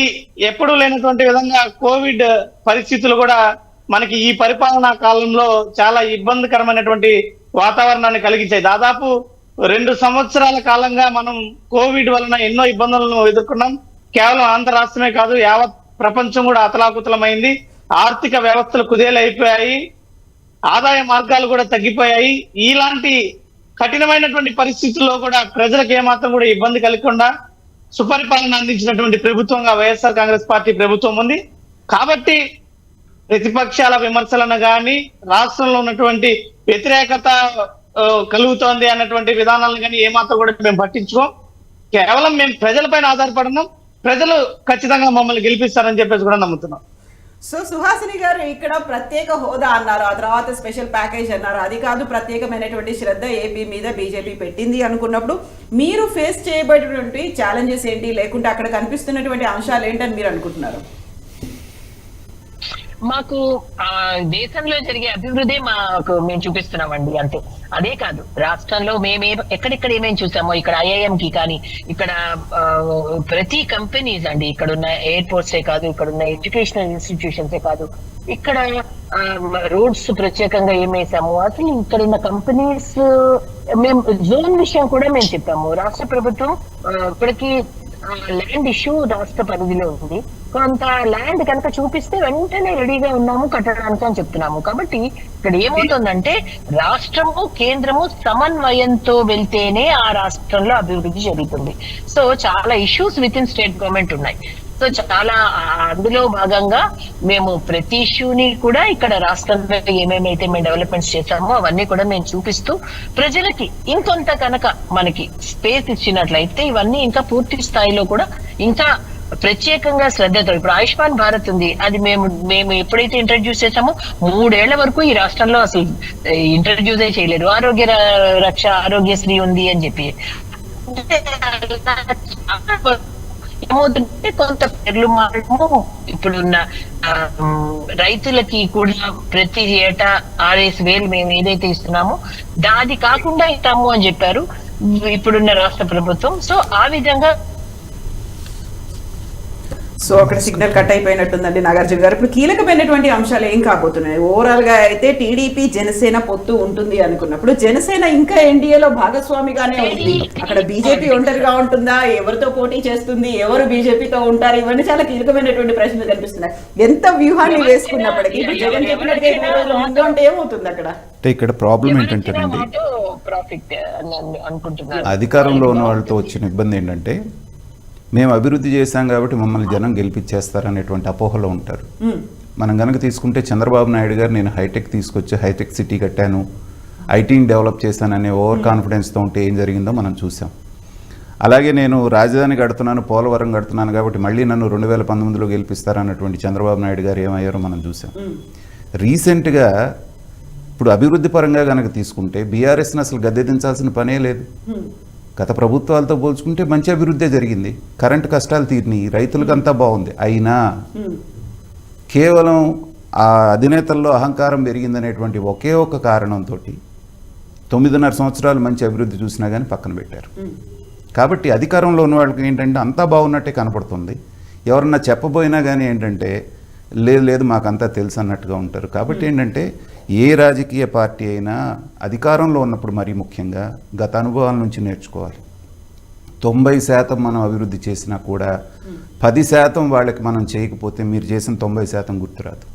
ఎప్పుడూ లేనటువంటి విధంగా కోవిడ్ పరిస్థితులు కూడా మనకి ఈ పరిపాలనా కాలంలో చాలా ఇబ్బందికరమైనటువంటి వాతావరణాన్ని కలిగించాయి. దాదాపు 2 సంవత్సరాల కాలంగా మనం కోవిడ్ వలన ఎన్నో ఇబ్బందులను ఎదుర్కొన్నాం. కేవలం ఆంధ్ర రాష్ట్రమే కాదు, యావత్ ప్రపంచం కూడా అతలాకుతలమైంది. ఆర్థిక వ్యవస్థలు కుదేలైపోయాయి, ఆదాయ మార్గాలు కూడా తగ్గిపోయాయి. ఇలాంటి కఠినమైనటువంటి పరిస్థితుల్లో కూడా ప్రజలకు ఏమాత్రం కూడా ఇబ్బంది కలగకుండా సుపరిపాలన అందించినటువంటి ప్రభుత్వంగా వైఎస్ఆర్ కాంగ్రెస్ పార్టీ ప్రభుత్వం ఉంది. కాబట్టి ప్రతిపక్షాల విమర్శలను కానీ, రాష్ట్రంలో ఉన్నటువంటి వ్యతిరేకత కలుగుతోంది అన్నటువంటి విధానాలను కానీ ఏమాత్రం కూడా మేము పట్టించుకోం. కేవలం మేము ప్రజలపైన ఆధారపడున్నాం. ప్రజలు ఖచ్చితంగా మమ్మల్ని గెలిపిస్తారని చెప్పేసి కూడా నమ్ముతున్నాం.
సో సుహాసిని గారు, ఇక్కడ ప్రత్యేక హోదా అన్నారు, ఆ తర్వాత స్పెషల్ ప్యాకేజ్ అన్నారు, అది కాదు ప్రత్యేకమైనటువంటి శ్రద్ధ ఏపీ మీద బీజేపీ పెట్టింది అనుకున్నప్పుడు మీరు ఫేస్ చేయబడినటువంటి ఛాలెంజెస్ ఏంటి, లేకుంటే అక్కడ కనిపిస్తున్నటువంటి అంశాలు ఏంటని మీరు అనుకుంటున్నారు?
మాకు దేశంలో జరిగే అభివృద్ధి మేము చూపిస్తున్నామండి, అంతే. అదే కాదు, రాష్ట్రంలో ఎక్కడెక్కడ ఏమేమి చూసామో, ఇక్కడ IIM కి కానీ, ఇక్కడ ప్రతి కంపెనీస్ అండి, ఇక్కడ ఉన్న ఎయిర్పోర్ట్సే కాదు, ఇక్కడ ఉన్న ఎడ్యుకేషనల్ ఇన్స్టిట్యూషన్సే కాదు, ఇక్కడ రోడ్స్ ప్రత్యేకంగా ఏమేసాము, అసలు ఇక్కడ ఉన్న కంపెనీస్ మేము జోన్ విషయం కూడా మేము చెప్పాము. రాష్ట్ర ప్రభుత్వం ఇప్పటికీ ల్యాండ్ ఇష్యూ రాష్ట్ర పరిధిలో ఉంది. కొంత ల్యాండ్ కనుక చూపిస్తే వెంటనే రెడీగా ఉన్నాము కట్టడానికి అని చెప్తున్నాము. కాబట్టి ఇక్కడ ఏమవుతుందంటే రాష్ట్రము కేంద్రము సమన్వయంతో వెళ్తేనే ఆ రాష్ట్రంలో అభివృద్ధి జరుగుతుంది. సో చాలా issues with in state government ఉన్నాయి. సో చాలా అందులో భాగంగా మేము ప్రతి ఇష్యూని కూడా ఇక్కడ రాష్ట్రంలో ఏమేమైతే మేము డెవలప్మెంట్స్ చేశామో అవన్నీ కూడా మేము చూపిస్తూ ప్రజలకి ఇంకొంత కనుక మనకి స్పేస్ ఇచ్చినట్లయితే ఇవన్నీ ఇంకా పూర్తి స్థాయిలో కూడా ఇంకా ప్రత్యేకంగా శ్రద్ధతో, ఇప్పుడు ఆయుష్మాన్ భారత్ ఉంది, అది మేము ఎప్పుడైతే ఇంట్రడ్యూస్ చేసామో 3 ఏళ్ల వరకు ఈ రాష్ట్రంలో అసలు ఇంట్రడ్యూస్ చేయలేదు. ఆరోగ్య రక్ష, ఆరోగ్యశ్రీ ఉంది అని చెప్పి ఏమవుతుందంటే కొంత పేర్లు మారడము, ఇప్పుడున్న రైతులకి కూడా ప్రతి ఏటా 6,000 మేము ఏదైతే ఇస్తున్నామో దాది కాకుండా ఇస్తాము అని చెప్పారు ఇప్పుడున్న రాష్ట్ర ప్రభుత్వం. సో ఆ విధంగా
సో అక్కడ సిగ్నల్ కట్ అయిపోయినట్టుందండి నాగార్జున గారు. ఇప్పుడు కీలకమైనటువంటి అంశాలు ఏం కాబోతున్నాయి? ఓవరాల్ గా అయితే టీడీపీ జనసేన పొత్తు ఉంటుంది అనుకున్నప్పుడు జనసేన ఇంకా ఎన్డీఏలో భాగస్వామిగానే ఉంది. అక్కడ బీజేపీ ఒంటరిగా ఉంటుందా, ఎవరితో పోటీ చేస్తుంది, ఎవరు బీజేపీతో ఉంటారు, ఇవన్నీ చాలా కీలకమైనటువంటి ప్రశ్నలు కనిపిస్తున్నాయి. ఎంత వ్యూహాన్ని వేసుకున్నప్పటికీ ఇప్పుడు జగన్ చెప్పినట్టుగా 20 రోజుల ముందు అంటే ఏమవుతుంది అక్కడ?
అంటే ఇక్కడ ప్రాబ్లం ఏంటంటేనండి, అధికారంలో ఉన్న వాళ్ళతో వచ్చిన ఇబ్బంది ఏంటంటే మేము అభివృద్ధి చేశాం కాబట్టి మమ్మల్ని జనం గెలిపించేస్తారనేటువంటి అపోహలో ఉంటారు. మనం కనుక తీసుకుంటే చంద్రబాబు నాయుడు గారు నేను హైటెక్ తీసుకొచ్చి హైటెక్ సిటీ కట్టాను, ఐటీని డెవలప్ చేశాననే ఓవర్ కాన్ఫిడెన్స్తో ఉంటే ఏం జరిగిందో మనం చూసాం. అలాగే నేను రాజధాని కడుతున్నాను, పోలవరం కడుతున్నాను కాబట్టి మళ్ళీ నన్ను 2019లో గెలిపిస్తారన్నటువంటి చంద్రబాబు నాయుడు గారు ఏమయ్యారో మనం చూసాం. రీసెంట్గా ఇప్పుడు అభివృద్ధి పరంగా కనుక తీసుకుంటే బీఆర్ఎస్ని అసలు గద్దెదించాల్సిన పనే లేదు. గత ప్రభుత్వాలతో పోల్చుకుంటే మంచి అభివృద్ధి జరిగింది, కరెంటు కష్టాలు తీరినాయి, రైతులకంతా బాగుంది. అయినా కేవలం ఆ అధినేతల్లో అహంకారం పెరిగిందనేటువంటి ఒకే ఒక కారణంతో 9.5 సంవత్సరాలు మంచి అభివృద్ధి చూసినా కానీ పక్కన పెట్టారు. కాబట్టి అధికారంలో ఉన్న వాళ్ళకి ఏంటంటే అంతా బాగున్నట్టే కనపడుతుంది. ఎవరన్నా చెప్పబోయినా కానీ ఏంటంటే లేదు మాకంతా తెలుసు అన్నట్టుగా ఉంటారు. కాబట్టి ఏంటంటే ఏ రాజకీయ పార్టీ అయినా అధికారంలో ఉన్నప్పుడు మరీ ముఖ్యంగా గత అనుభవాల నుంచి నేర్చుకోవాలి. 90% మనం అభివృద్ధి చేసినా కూడా 10% వాళ్ళకి మనం చేయకపోతే మీరు చేసిన 90% గుర్తురాదు.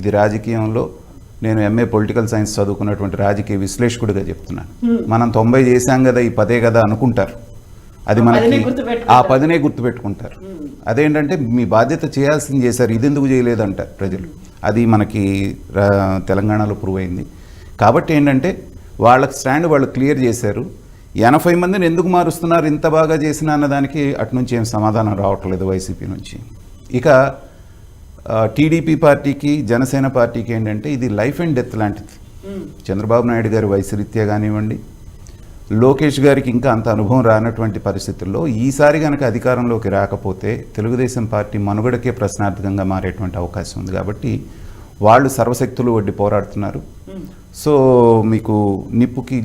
ఇది రాజకీయంలో నేను MA పొలిటికల్ సైన్స్ చదువుకున్నటువంటి రాజకీయ విశ్లేషకుడిగా చెప్తున్నాను. మనం 90 చేశాం కదా, ఈ 10 కదా అనుకుంటారు. అది మనకి ఆ 10నే గుర్తుపెట్టుకుంటారు. అదేంటంటే మీ బాధ్యత చేయాల్సింది చేశారు, ఇది ఎందుకు చేయలేదంటారు ప్రజలు. అది మనకి తెలంగాణలో ప్రూవ్ అయింది. కాబట్టి ఏంటంటే వాళ్ళకి స్టాండ్ వాళ్ళు క్లియర్ చేశారు. 80 మందిని ఎందుకు మారుస్తున్నారు ఇంత బాగా చేసిన అన్నదానికి అటు నుంచి ఏం సమాధానం రావట్లేదు వైసీపీ నుంచి. ఇక టీడీపీ పార్టీకి జనసేన పార్టీకి ఏంటంటే ఇది లైఫ్ అండ్ డెత్ లాంటిది. చంద్రబాబు నాయుడు గారి వయసు రీత్యా కానివ్వండి, లోకేష్ గారికి ఇంకా అంత అనుభవం రానటువంటి పరిస్థితుల్లో ఈసారి కనుక అధికారంలోకి రాకపోతే తెలుగుదేశం పార్టీ మనుగడకే ప్రశ్నార్థకంగా మారేటువంటి అవకాశం ఉంది. కాబట్టి వాళ్ళు సర్వశక్తులు వడ్డి పోరాడుతున్నారు. సో మీకు నిప్పుకి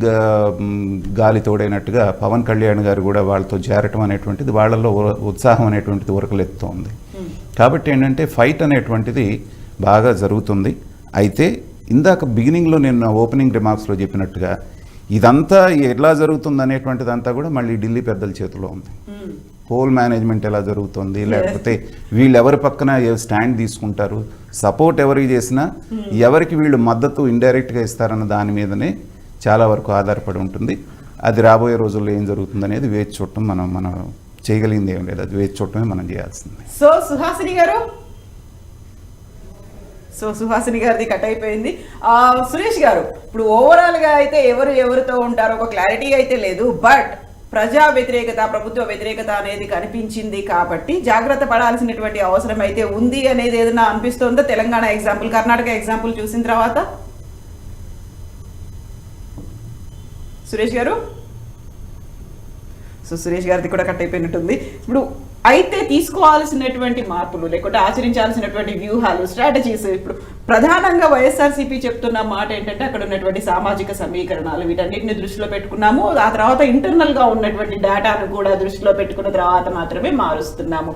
గాలి తోడైనట్టుగా పవన్ కళ్యాణ్ గారు కూడా వాళ్ళతో చేరటం అనేటువంటిది వాళ్ళల్లో ఉత్సాహం అనేటువంటిది ఉరకలెత్తుతోంది. కాబట్టి ఏంటంటే ఫైట్ అనేటువంటిది బాగా జరుగుతుంది. అయితే ఇందాక బిగినింగ్లో నేను ఓపెనింగ్ రిమార్క్స్లో చెప్పినట్టుగా ఇదంతా ఎలా జరుగుతుంది అనేటువంటిది అంతా కూడా మళ్ళీ ఢిల్లీ పెద్దల చేతిలో ఉంది. పోల్ మేనేజ్మెంట్ ఎలా జరుగుతుంది, లేకపోతే వీళ్ళు ఎవరి పక్కన స్టాండ్ తీసుకుంటారు, సపోర్ట్ ఎవరికి చేసినా ఎవరికి వీళ్ళు మద్దతు ఇండైరెక్ట్గా ఇస్తారన్న దాని మీదనే చాలా వరకు ఆధారపడి ఉంటుంది. అది రాబోయే రోజుల్లో ఏం జరుగుతుంది అనేది వేచి చూడటం మనం చేయగలిగింది ఏం లేదు, అది వేచి చూడటమే మనం చేయాల్సింది.
సో సుహాసిని గారు సో సుహాసిని గారిది కట్ అయిపోయింది. సురేష్ గారు, ఇప్పుడు ఓవరాల్గా అయితే ఎవరితో ఉంటారో ఒక క్లారిటీ అయితే లేదు, బట్ ప్రజా వ్యతిరేకత, ప్రభుత్వ వ్యతిరేకత అనేది కనిపించింది కాబట్టి జాగ్రత్త పడాల్సినటువంటి అవసరం అయితే ఉంది అనేది ఏదైనా అనిపిస్తుందో తెలంగాణ ఎగ్జాంపుల్, కర్ణాటక ఎగ్జాంపుల్ చూసిన తర్వాత? సురేష్ గారు, సో సురేష్ గారిది కూడా కట్ అయిపోయినట్టుంది. ఇప్పుడు అయితే తీసుకోవాల్సినటువంటి మార్పులు లేకుంటే ఆచరించాల్సినటువంటి వ్యూహాలు, స్ట్రాటజీస్, ఇప్పుడు ప్రధానంగా వైఎస్ఆర్సీపీ చెప్తున్న మాట ఏంటంటే అక్కడ ఉన్నటువంటి సామాజిక సమీకరణాలు వీటన్నిటిని దృష్టిలో పెట్టుకున్నాము, ఆ తర్వాత ఇంటర్నల్గా ఉన్నటువంటి డేటాను కూడా దృష్టిలో పెట్టుకున్న తర్వాత మాత్రమే మారుస్తున్నాము.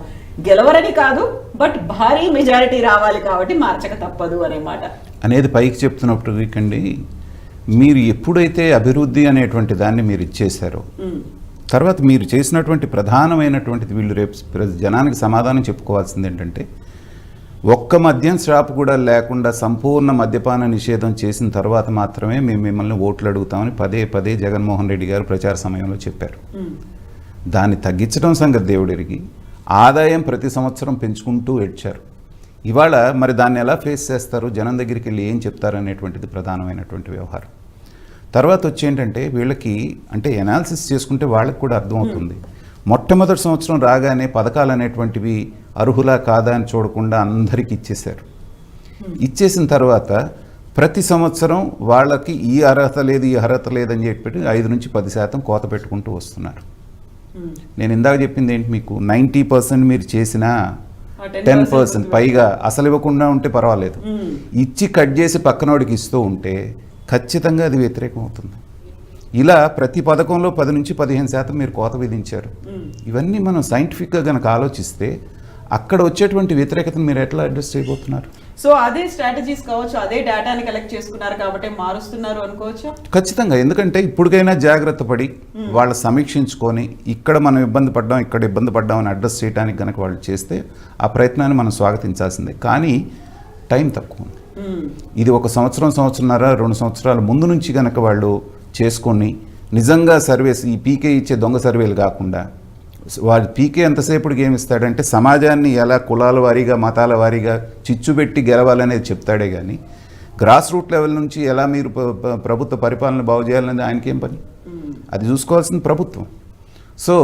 గెలవరని కాదు, బట్ భారీ మెజారిటీ రావాలి కాబట్టి మార్చక తప్పదు అనే మాట
అనేది పైకి చెప్తున్నప్పటికండి, మీరు ఎప్పుడైతే అభివృద్ధి అనేటువంటి దాన్ని మీరు ఇచ్చేశారో తర్వాత మీరు చేసినటువంటి ప్రధానమైనటువంటిది, వీళ్ళు రేపు జనానికి సమాధానం చెప్పుకోవాల్సింది ఏంటంటే, ఒక్క మద్యం షాప్ కూడా లేకుండా సంపూర్ణ మద్యపాన నిషేధం చేసిన తర్వాత మాత్రమే మేము మిమ్మల్ని ఓట్లు అడుగుతామని పదే జగన్మోహన్ రెడ్డి గారు ప్రచార సమయంలో చెప్పారు. దాన్ని తగ్గించడం సంగతి దేవుడికి, ఆదాయం ప్రతి సంవత్సరం పెంచుకుంటూ ఏడ్చారు. ఇవాళ మరి దాన్ని ఎలా ఫేస్ చేస్తారు, జనం దగ్గరికి వెళ్ళి ఏం చెప్తారు అనేటువంటిది ప్రధానమైనటువంటి వ్యవహారం. తర్వాత వచ్చి ఏంటంటే వీళ్ళకి అంటే ఎనాలిసిస్ చేసుకుంటే వాళ్ళకి కూడా అర్థమవుతుంది. మొట్టమొదటి సంవత్సరం రాగానే పథకాలు అనేటువంటివి అర్హులా కాదా అని చూడకుండా అందరికీ ఇచ్చేశారు. ఇచ్చేసిన తర్వాత ప్రతి సంవత్సరం వాళ్ళకి ఈ అర్హత లేదు ఈ అర్హత లేదని చెప్పి 5 నుంచి 10% కోత పెట్టుకుంటూ వస్తున్నారు. నేను ఇందాక చెప్పింది ఏంటి మీకు, 90% మీరు చేసినా 10% పైగా అసలు ఇవ్వకుండా ఉంటే పర్వాలేదు, ఇచ్చి కట్ చేసి పక్కనోడికి ఇస్తూ ఉంటే ఖచ్చితంగా అది వ్యతిరేకం అవుతుంది. ఇలా ప్రతి పథకంలో 10 నుంచి 15% మీరు కోత విధించారు. ఇవన్నీ మనం సైంటిఫిక్గా కనుక ఆలోచిస్తే అక్కడ వచ్చేటువంటి వ్యతిరేకతను మీరు ఎట్లా అడ్రస్ చేయబోతున్నారు?
సో అదే స్ట్రాటజీస్ కావచ్చు, అదే డేటాని కలెక్ట్ చేసుకున్నారు కాబట్టి మారుస్తున్నారు అనుకోవచ్చు.
ఖచ్చితంగా, ఎందుకంటే ఇప్పటికైనా జాగ్రత్త పడి వాళ్ళు సమీక్షించుకొని ఇక్కడ మనం ఇబ్బంది పడ్డాం ఇక్కడ ఇబ్బంది పడ్డాం అని అడ్రస్ చేయడానికి కనుక వాళ్ళు చేస్తే ఆ ప్రయత్నాన్ని మనం స్వాగతించాల్సిందే. కానీ టైం తక్కువ ఉంది. ఇది 1 సంవత్సరంన్నర 2 సంవత్సరాల ముందు నుంచి కనుక వాళ్ళు చేసుకొని నిజంగా సర్వేస్, ఈ పీకే ఇచ్చే దొంగ సర్వేలు కాకుండా, వాడు పీకే ఎంతసేపుడికి ఏమి ఇస్తాడంటే సమాజాన్ని ఎలా కులాల వారీగా మతాల వారీగా చిచ్చుబెట్టి గెలవాలనేది చెప్తాడే కానీ గ్రాస్ రూట్ లెవెల్ నుంచి ఎలా మీరు ప్రభుత్వ పరిపాలన బాగు చేయాలనేది ఆయనకేం పని, అది చూసుకోవాల్సింది ప్రభుత్వం. సో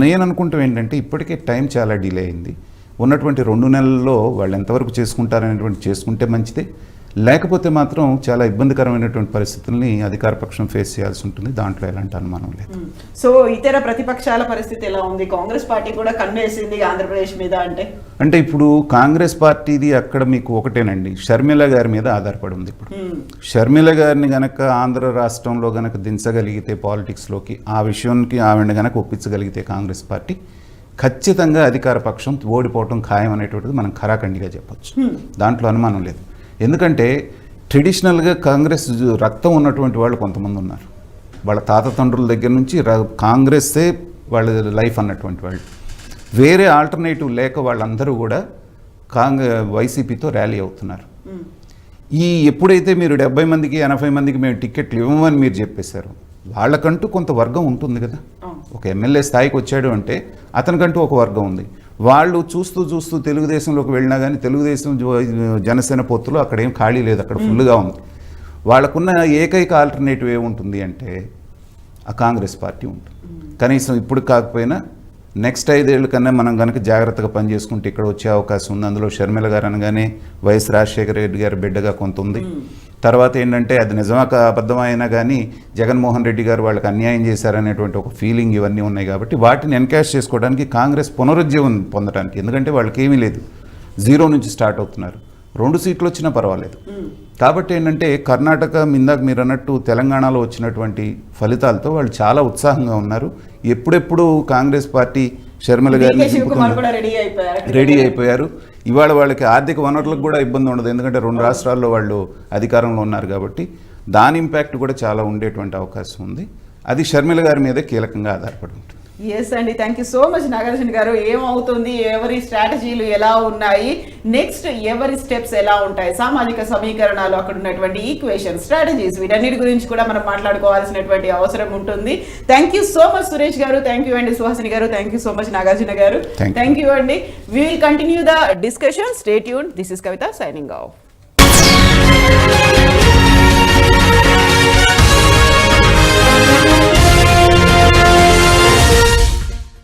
నేను అనుకుంటాం ఏంటంటే ఇప్పటికే టైం చాలా డిలే అయింది. ఉన్నటువంటి 2 నెలల్లో వాళ్ళు ఎంతవరకు చేసుకుంటారనేటువంటి చేసుకుంటే మంచిదే, లేకపోతే మాత్రం చాలా ఇబ్బందికరమైనటువంటి పరిస్థితుల్ని అధికార పక్షం ఫేస్ చేయాల్సి ఉంటుంది. దాంట్లో ఎలాంటి అనుమానం లేదు.
సో ఇతర ప్రతిపక్షాల పరిస్థితి ఎలా ఉంది? కాంగ్రెస్ పార్టీ కూడా కన్నేసింది ఆంధ్రప్రదేశ్ మీద అంటే
ఇప్పుడు కాంగ్రెస్ పార్టీది అక్కడ మీకు ఒకటేనండి, షర్మిల గారి మీద ఆధారపడి ఉంది. ఇప్పుడు షర్మిల గారిని గనక ఆంధ్ర రాష్ట్రంలో గనక దించగలిగితే పాలిటిక్స్లోకి, ఆ విషయానికి ఆవిడ గనక ఒప్పించగలిగితే కాంగ్రెస్ పార్టీ ఖచ్చితంగా అధికార పక్షం ఓడిపోవటం ఖాయం అనేటువంటిది మనం ఖరాఖండిగా చెప్పచ్చు. దాంట్లో అనుమానం లేదు. ఎందుకంటే ట్రెడిషనల్గా కాంగ్రెస్ రక్తం ఉన్నటువంటి వాళ్ళు కొంతమంది ఉన్నారు. వాళ్ళ తాత తండ్రుల దగ్గర నుంచి కాంగ్రెస్సే వాళ్ళ లైఫ్ అన్నటువంటి వాళ్ళు. వేరే ఆల్టర్నేటివ్ లేక వాళ్ళందరూ కూడా వైసీపీతో ర్యాలీ అవుతున్నారు. ఎప్పుడైతే మీరు 70 మందికి 80 మందికి మేము టికెట్లు ఇవ్వమని మీరు చెప్పేశారు, వాళ్ళకంటూ కొంత వర్గం ఉంటుంది కదా. ఒక ఎమ్మెల్యే స్థాయికి వచ్చాడు అంటే అతనికంటూ ఒక వర్గం ఉంది. వాళ్ళు చూస్తూ తెలుగుదేశంలోకి వెళ్ళినా కానీ తెలుగుదేశం జనసేన పొత్తులో అక్కడ ఏం ఖాళీ లేదు, అక్కడ ఫుల్గా ఉంది. వాళ్ళకున్న ఏకైక ఆల్టర్నేటివ్ ఏముంటుంది అంటే ఆ కాంగ్రెస్ పార్టీ ఉంటుంది. కనీసం ఇప్పుడు కాకపోయినా నెక్స్ట్ 5 ఏళ్ళ కన్నా మనం కనుక జాగ్రత్తగా పనిచేసుకుంటే ఇక్కడ వచ్చే అవకాశం ఉంది. అందులో షర్మిల గారు అనగానే వైఎస్ రాజశేఖర రెడ్డి గారి బిడ్డగా కొంత ఉంది. తర్వాత ఏంటంటే అది నిజమా అబద్ధమైనా కానీ జగన్మోహన్ రెడ్డి గారు వాళ్ళకి అన్యాయం చేశారనేటువంటి ఒక ఫీలింగ్ ఇవన్నీ ఉన్నాయి. కాబట్టి వాటిని ఎన్కాష్ చేసుకోవడానికి కాంగ్రెస్ పునరుజ్జీవం పొందడానికి, ఎందుకంటే వాళ్ళకి ఏమీ లేదు, 0 నుంచి స్టార్ట్ అవుతున్నారు. 2 సీట్లు వచ్చినా పర్వాలేదు. కాబట్టి ఏంటంటే కర్ణాటక ఇందాక మీరు అన్నట్టు తెలంగాణలో వచ్చినటువంటి ఫలితాలతో వాళ్ళు చాలా ఉత్సాహంగా ఉన్నారు. ఎప్పుడెప్పుడు కాంగ్రెస్ పార్టీ షర్మిల గారిని రెడీ అయిపోయారు. ఇవాళ వాళ్ళకి ఆర్థిక వనరులకు కూడా ఇబ్బంది ఉండదు, ఎందుకంటే 2 రాష్ట్రాల్లో వాళ్ళు అధికారంలో ఉన్నారు కాబట్టి దాని ఇంపాక్ట్ కూడా చాలా ఉండేటువంటి అవకాశం ఉంది. అది షర్మిల గారి మీద కీలకంగా ఆధారపడి ఉంటుంది.
ఎస్ అండి, thank you so much Nagarjuna గారు. ఏమవుతుంది, ఎవరి స్ట్రాటజీలు ఎలా ఉన్నాయి, నెక్స్ట్ ఎవరి స్టెప్స్ ఎలా ఉంటాయి, సామాజిక సమీకరణాలు, అక్కడ ఉన్నటువంటి ఈక్వేషన్, స్ట్రాటజీస్, వీటన్నిటి గురించి కూడా మనం మాట్లాడుకోవాల్సినటువంటి అవసరం ఉంటుంది. Thank you so much Suresh గారు, థ్యాంక్ యూ అండి సుహాసిని గారు, thank you so much Nagarjuna గారు, థ్యాంక్ యూ అండి. We will continue the discussion. Stay tuned. This is Kavitha signing off.